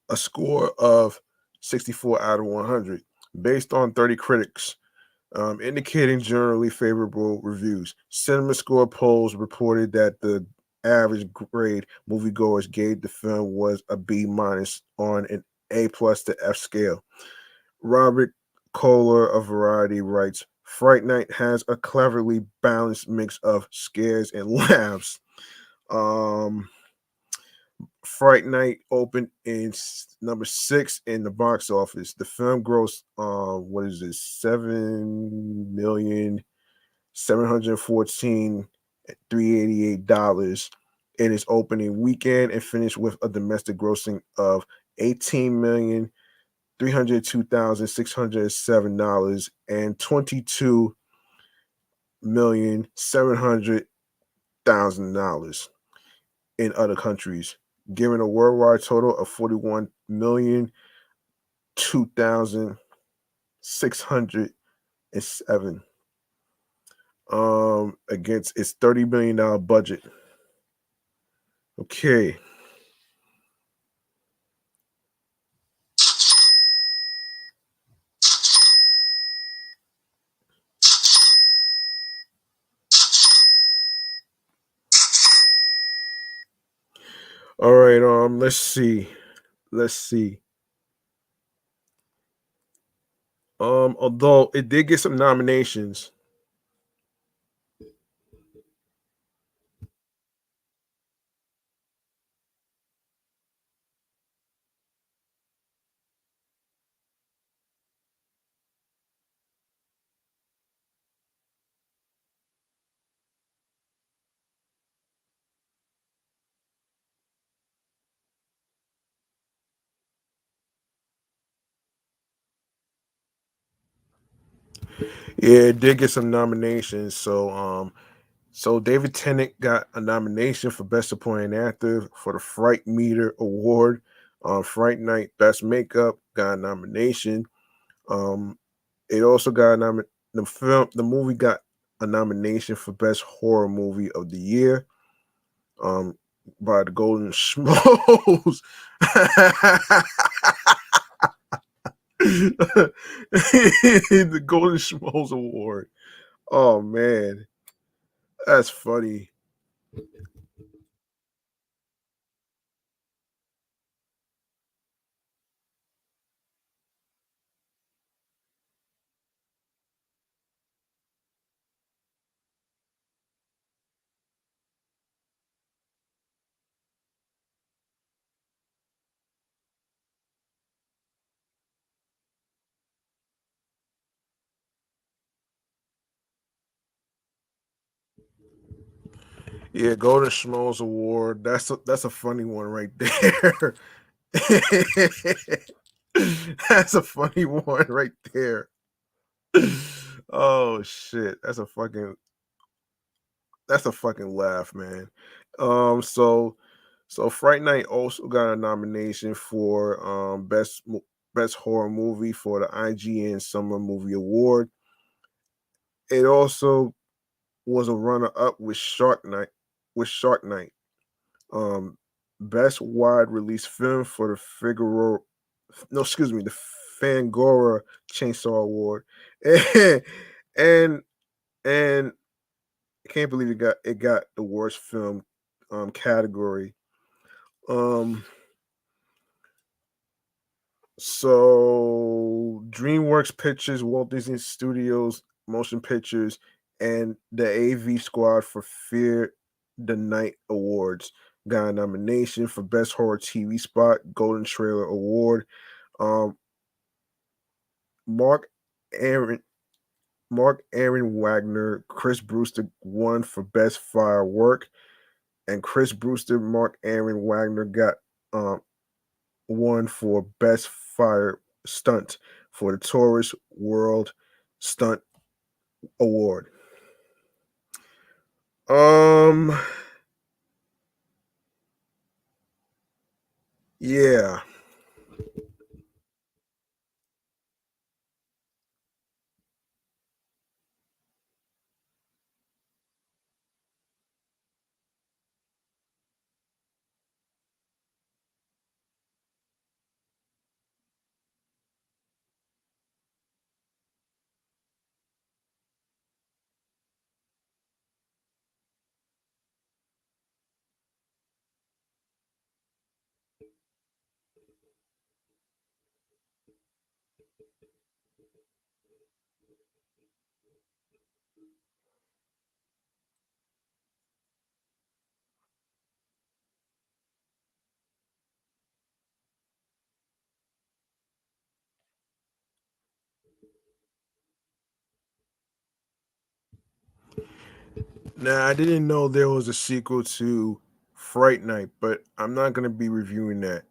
a score of 64 out of 100, based on 30 critics, indicating generally favorable reviews. Cinema Score polls reported that the average grade moviegoers gave the film was a B minus on an A plus to F scale. Robert Kohler of Variety writes, Fright Night has a cleverly balanced mix of scares and laughs. Um, Fright Night opened in number 6 in the box office. The film grossed, what is this, 7,714,388 in its opening weekend and finished with a domestic grossing of 18,302,607 and 22,700,000 in other countries, giving a worldwide total of 41,002,607 against its $30 million budget. Okay. All right, let's see. Let's see. Although it did get some nominations. Yeah, it did get some nominations. So David Tennant got a nomination for Best Supporting Actor for the Fright Meter Award. Fright Night Best Makeup got a nomination. Um, it also got the movie got a nomination for Best Horror Movie of the Year. by the Golden Schmoes. The Golden Schmoes Award. Oh man, that's funny. Yeah, Golden Schmoes Award. That's a funny one right there. That's a funny one right there. Oh shit, that's a fucking laugh, man. So Fright Night also got a nomination for best horror movie for the IGN Summer Movie Award. It also was a runner up with Shark Night. Um, best wide release film for the Figaro no, excuse me, the Fangora Chainsaw Award. And and I can't believe it got the worst film category. Um so DreamWorks Pictures, Walt Disney Studios Motion Pictures, and the AV Squad for Fear the Night Awards got a nomination for Best Horror TV Spot, Golden Trailer Award. Um Mark Aaron Mark Aaron Wagner, Chris Brewster won for Best Firework, and Chris Brewster, Mark Aaron Wagner got um, won for Best Fire Stunt for the Tourist World Stunt Award. Um, yeah. Now I didn't know there was a sequel to Fright Night, but I'm not gonna be reviewing that.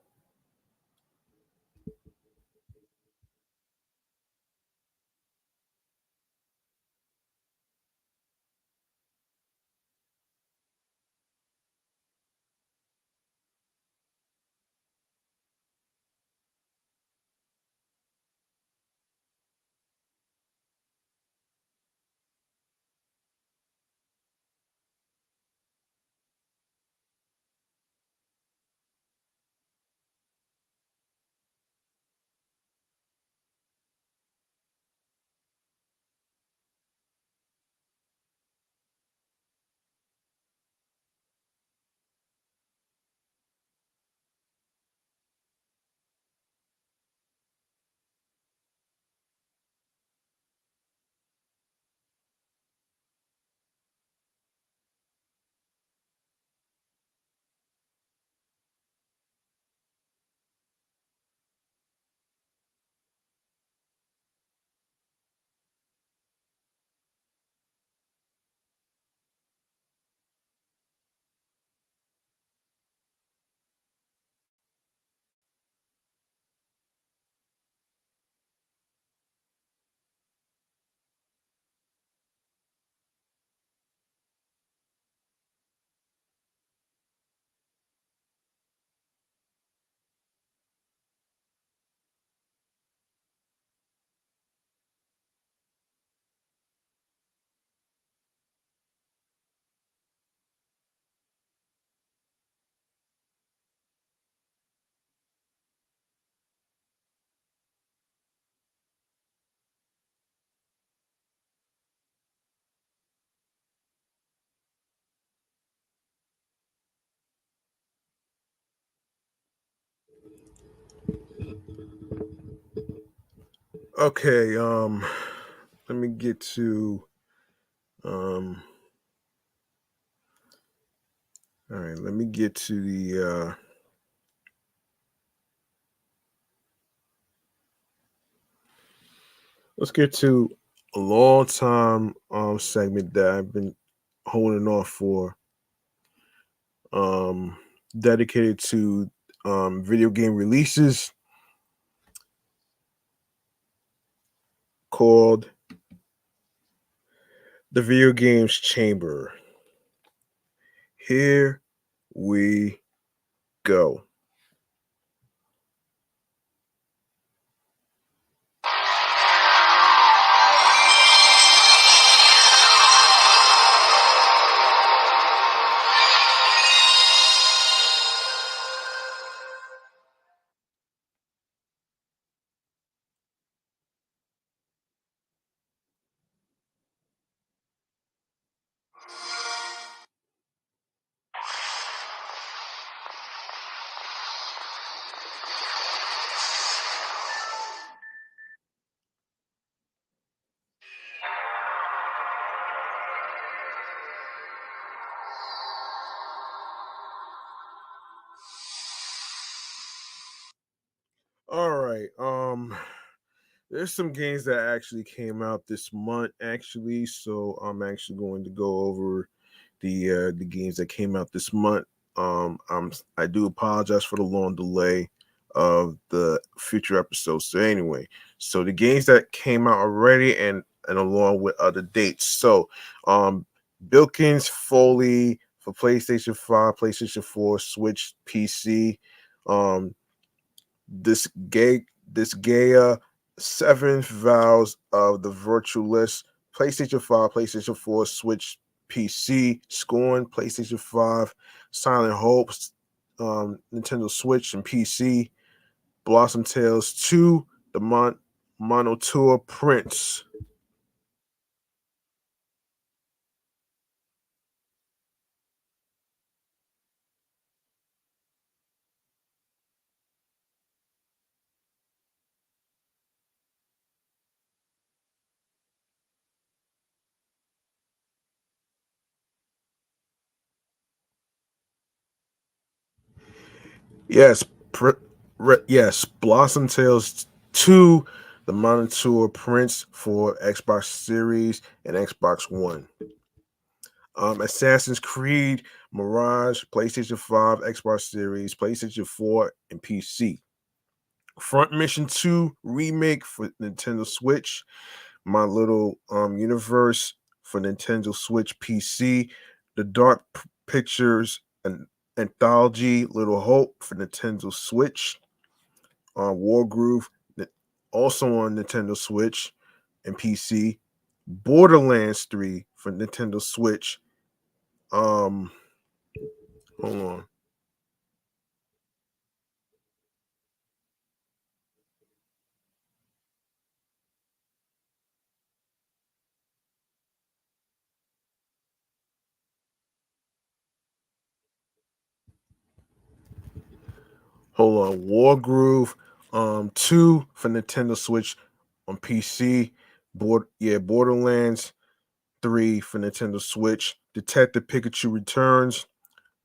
Okay, let me get to um all right, let me get to the let's get to a long time segment that I've been holding off for, um dedicated to video game releases, called the Video Games Chamber. Here we go. All right. There's some games that actually came out this month, actually. So I'm actually going to go over the games that came out this month. I do apologize for the long delay of the future episodes. So anyway, so the games that came out already, and along with other dates. So Bilkins Foley for PlayStation 5, PlayStation 4, Switch, PC. Um, this Gaia Seventh Vows of the Virtualist, PlayStation 5, PlayStation 4, Switch, PC, Scorn, PlayStation 5, Silent Hopes, Nintendo Switch and PC, Blossom Tales 2, the Monotour Prince. Yes, yes, Blossom Tales 2, the Monotour Prince for Xbox Series and Xbox One. Assassin's Creed Mirage, PlayStation 5, Xbox Series, PlayStation 4, and PC. Front Mission 2 remake for Nintendo Switch. My Little Universe for Nintendo Switch PC. The Dark Pictures and Anthology Little Hope for Nintendo Switch. War Groove, also on Nintendo Switch and PC. Borderlands 3 for Nintendo Switch. Um, Hold on. Hold on. War Groove 2 for Nintendo Switch on PC. Borderlands 3 for Nintendo Switch. Detective Pikachu Returns,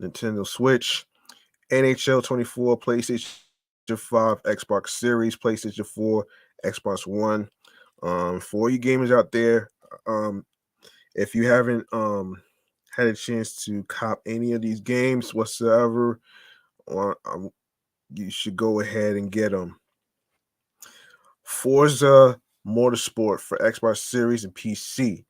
Nintendo Switch. NHL 24, PlayStation 5, Xbox Series, PlayStation 4, Xbox One. For you gamers out there, if you haven't had a chance to cop any of these games whatsoever, uh, um, you should go ahead and get them. Forza Motorsport for Xbox Series and PC.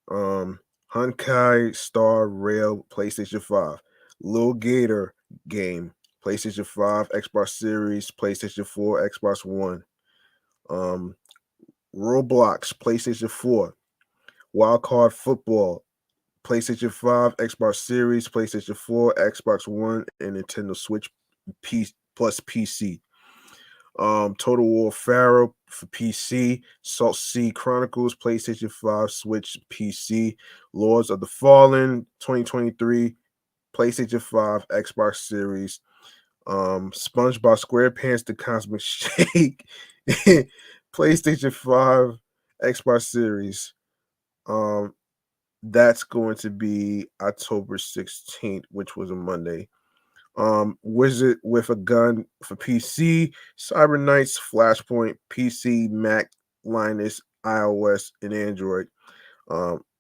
Honkai Star Rail, PlayStation 5. Lil Gator game, PlayStation 5, Xbox Series, PlayStation 4, Xbox One. Um, Roblox, PlayStation 4. Wildcard Football, PlayStation 5, Xbox Series, PlayStation 4, Xbox One, and Nintendo Switch plus PC. Total War Pharaoh for PC, Salt Sea Chronicles, PlayStation 5, Switch, PC, Lords of the Fallen 2023, PlayStation 5, Xbox Series, SpongeBob SquarePants The Cosmic Shake, PlayStation 5 Xbox Series. That's going to be October 16th, which was a Monday. Wizard with a Gun for PC, Cyber Knights, Flashpoint, PC, Mac, Linux, iOS, and Android.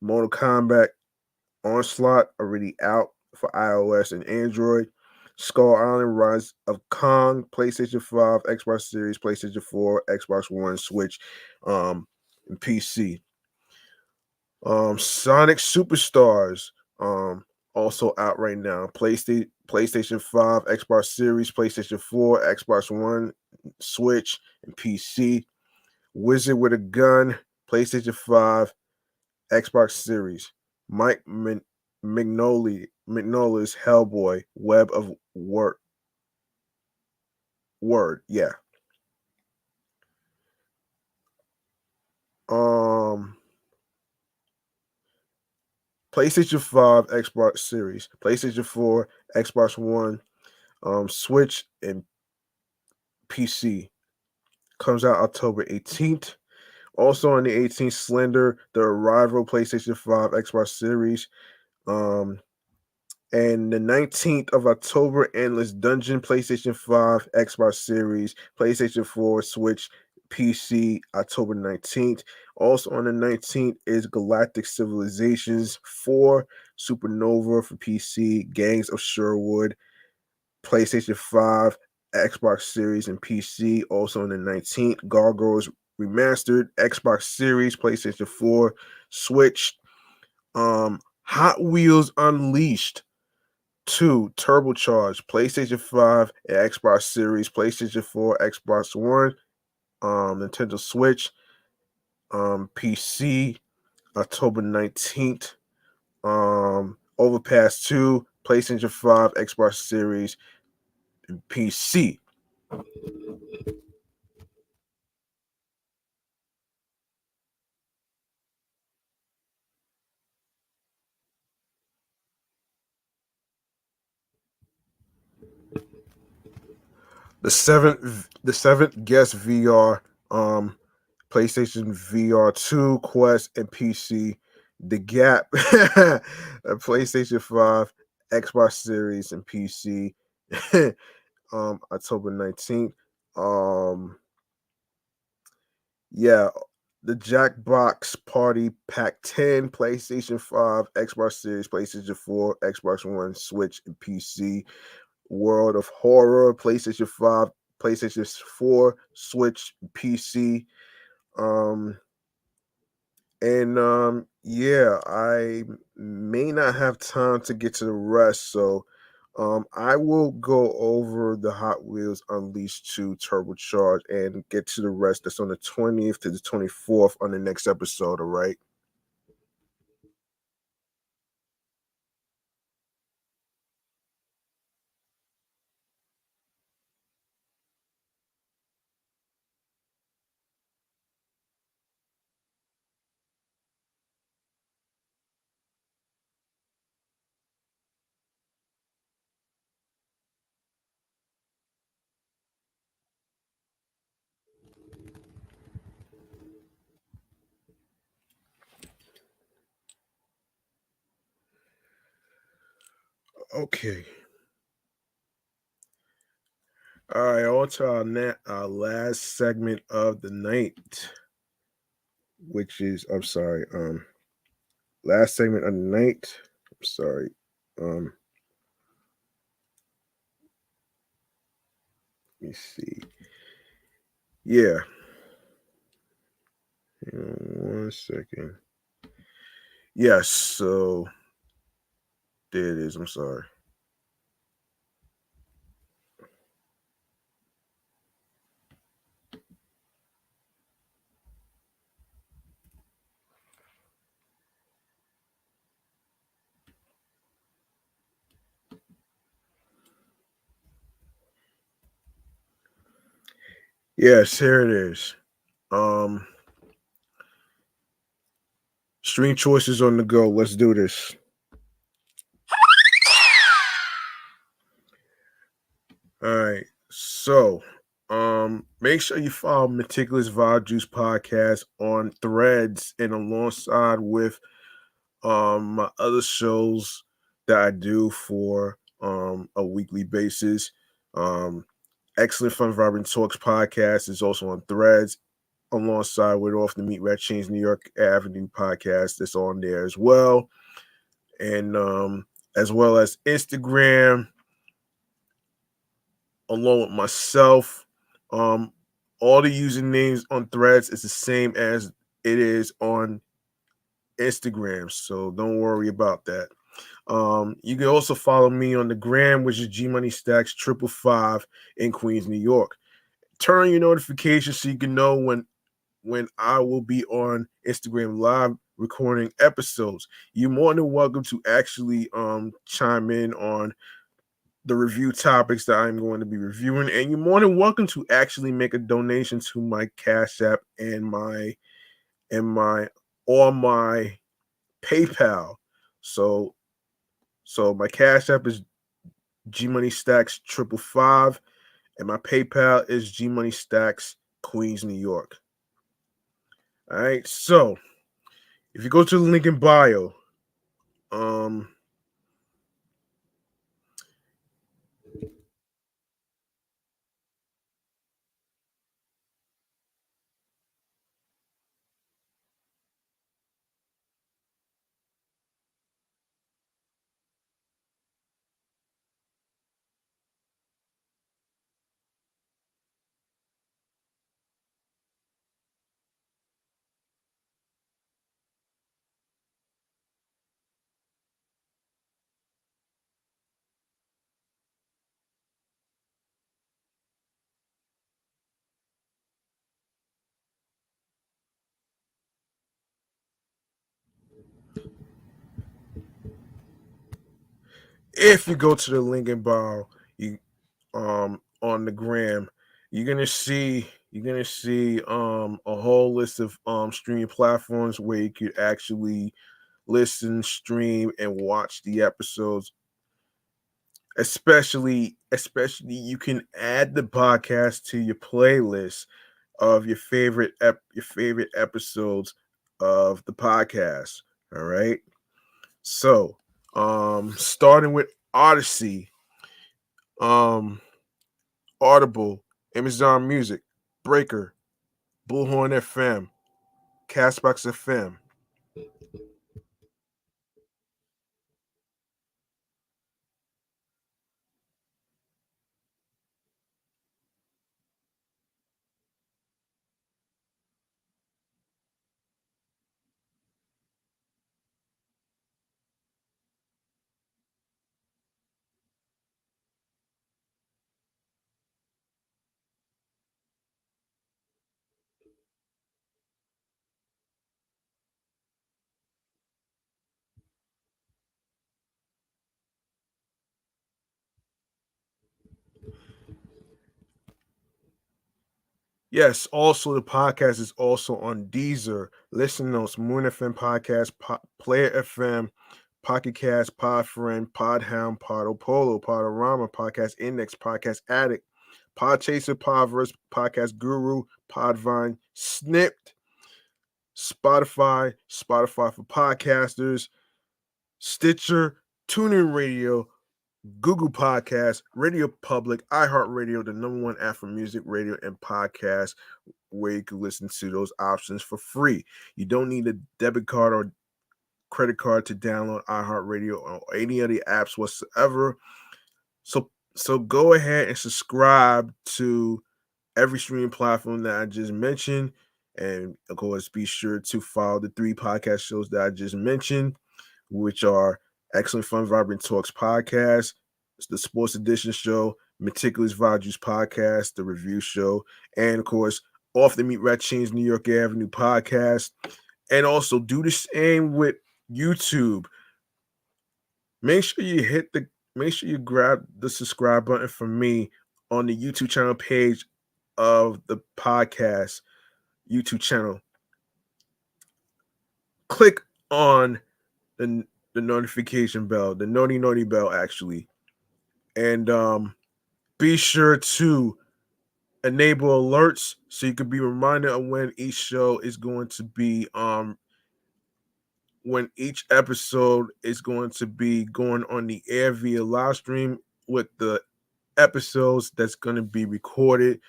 Mortal Kombat Onslaught already out for iOS and Android. Skull Island Rise of Kong, PlayStation 5, Xbox Series, PlayStation 4, Xbox One, Switch, and PC. Sonic Superstars, also out right now. PlayStation 5, Xbox Series, PlayStation 4, Xbox One, Switch, and PC. Wizard with a Gun, PlayStation 5, Xbox Series. Mike Mignola's Hellboy, Web of Word, yeah. PlayStation 5, Xbox Series, PlayStation 4, Xbox One, Switch, and PC. Comes out October 18th. Also on the 18th, Slender, The Arrival, PlayStation 5, Xbox Series. Um, and the 19th of October, Endless Dungeon, PlayStation 5, Xbox Series, PlayStation 4, Switch, PC, October 19th. Also on the 19th is Galactic Civilizations 4, Supernova for PC, Gangs of Sherwood, PlayStation 5, Xbox Series, and PC. Also on the 19th, Gargoyles Remastered, Xbox Series, PlayStation 4, Switch. Hot Wheels Unleashed 2 Turbocharged, PlayStation 5, and Xbox Series, PlayStation 4, Xbox One, Nintendo Switch, PC, October 19th. Overpass 2, PlayStation 5, Xbox Series, and PC. The seventh guest VR, PlayStation VR 2, Quest, and PC. The Gap, PlayStation 5, Xbox Series, and PC. October 19th. Yeah, the Jackbox Party Pack 10, PlayStation 5, Xbox Series, PlayStation 4, Xbox One, Switch, and PC. World of Horror, PlayStation 5, PlayStation 4, Switch, PC. Um, and yeah, I may not have time to get to the rest, so I will go over the Hot Wheels Unleashed 2 Turbocharged and get to the rest. That's on the 20th to the 24th on the next episode, all right? Okay. All right, on to our last segment of the night, which is, I'm sorry, last segment of the night. I'm sorry. Um, let me see. Yeah. Hang on 1 second. Yes, so there it is. I'm sorry. Yes, here it is. Um, Stream choices on the go. Let's do this. All right. So, Make sure you follow Meticulous Vibe Juice podcast on Threads and alongside with my other shows that I do for a weekly basis. Um, Excellent Fun Vibrant Talks podcast is also on Threads alongside with Off the Meat Rat Chains New York Avenue podcast that's on there as well. And as well as Instagram, along with myself. Um, all the usernames on Threads is the same as it is on Instagram, so don't worry about that. You can also follow me on the gram, which is G Money Stacks 555 in Queens, New York. Turn on your notifications so you can know when I will be on Instagram Live recording episodes. You're more than welcome to actually chime in on the review topics that I'm going to be reviewing, and you're more than welcome to actually make a donation to my Cash App and my or my PayPal. So my Cash App is G Money Stacks 555, and my PayPal is G Money Stacks Queens, New York. All right. So if you go to the link in bio, um, if you go to the link in bio, you on the gram, you're gonna see a whole list of streaming platforms where you could actually listen, stream, and watch the episodes. Especially you can add the podcast to your playlist of your favorite episodes of the podcast. All right. So starting with Odyssey, um Audible, Amazon Music, Breaker, Bullhorn FM, Castbox FM. Yes, also the podcast is also on Deezer, Listen Notes, Moon FM Podcast, Player FM, Pocket Cast, Podfriend, Podhound, Podopolo, Podorama, Podcast Index, Podcast Addict, Podchaser, Podverse, Podcast Guru, Podvine, Snipped, Spotify for podcasters, Stitcher, TuneIn Radio, Google Podcasts, Radio Public, iHeartRadio, the number one app for music, radio, and podcast, where you can listen to those options for free. You don't need a debit card or credit card to download iHeartRadio or any of the apps whatsoever. So go ahead and subscribe to every streaming platform that I just mentioned. And of course, be sure to follow the 3 podcast shows that I just mentioned, which are Excellent Fun Vibrant Talks podcast, the Sports Edition show, Meticulous Vibe Juice podcast, the review show, and of course, Off the Meat Rat Chains New York Avenue podcast. And also do the same with YouTube. Make sure you make sure you grab the subscribe button for me on the YouTube channel page of the podcast YouTube channel. Click on the notification bell, the naughty bell actually, and be sure to enable alerts so you could be reminded of when each show is going to be when each episode is going to be going on the air via live stream, with the episodes that's going to be recorded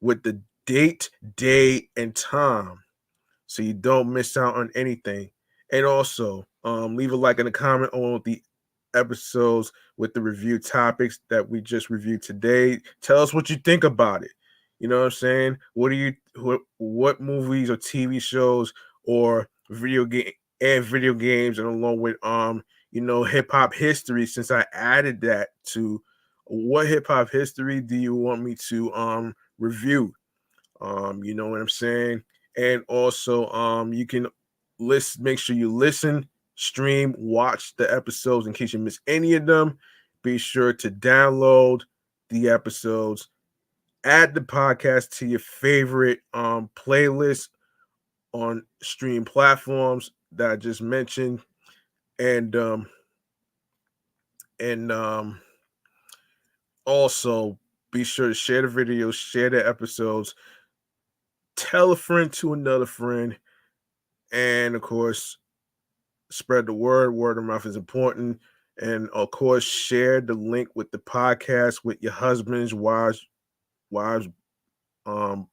with the date, day, and time, so you don't miss out on anything. And also, leave a like and a comment on the episodes with the review topics that we just reviewed today. Tell us what you think about it. You know what I'm saying? What movies or TV shows or video games, and along with hip hop history, since I added that to what hip hop history do you want me to review? You know what I'm saying? And also, you can make sure you listen, stream, watch the episodes in case you miss any of them. Be sure to download the episodes, add the podcast to your favorite playlist on stream platforms that I just mentioned, and and also be sure to share the videos, share the episodes, tell a friend to another friend, and of course, spread the word. Word of mouth is important. And of course, share the link with the podcast with your husbands, wives, um,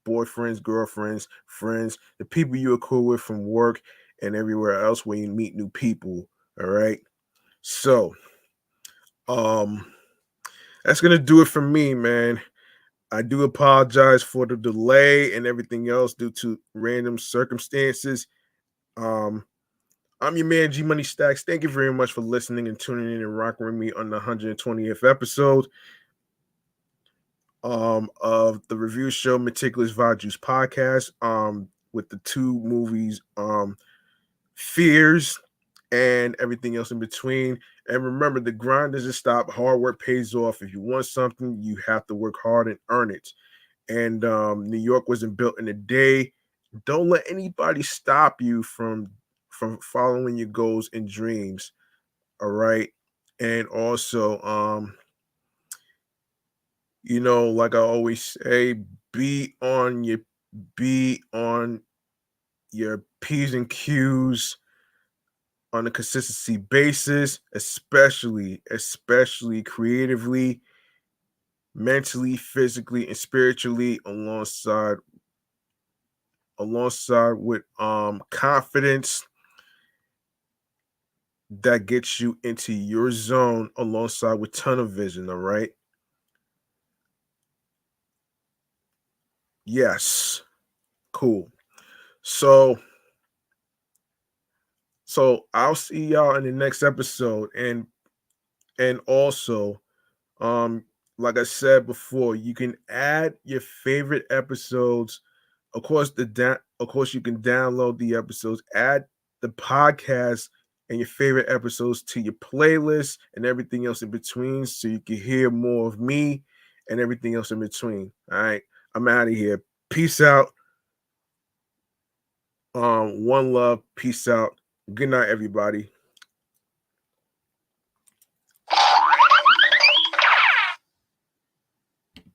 boyfriends, girlfriends, friends, the people you are cool with from work and everywhere else where you meet new people. All right. So, um, that's gonna do it for me, man. I do apologize for the delay and everything else due to random circumstances. Um, I'm your man, G Money Stacks. Thank you very much for listening and tuning in and rocking with me on the 120th episode of the review show Meticulous Juice podcast, with the two movies, Fears and everything else in between. And remember, the grind doesn't stop. Hard work pays off. If you want something, you have to work hard and earn it. And New York wasn't built in a day. Don't let anybody stop you from following your goals and dreams. All right. And also, like I always say, be on your be on your P's and Q's on a consistency basis, especially creatively, mentally, physically, and spiritually, alongside with confidence that gets you into your zone, alongside with tunnel vision. All right. Yes. Cool. So I'll see y'all in the next episode. And also, um like I said before, you can add your favorite episodes. Of course you can download the episodes, add the podcast and your favorite episodes to your playlist and everything else in between, so you can hear more of me and everything else in between. All right. I'm out of here. Peace out. One love. Peace out. Good night, everybody.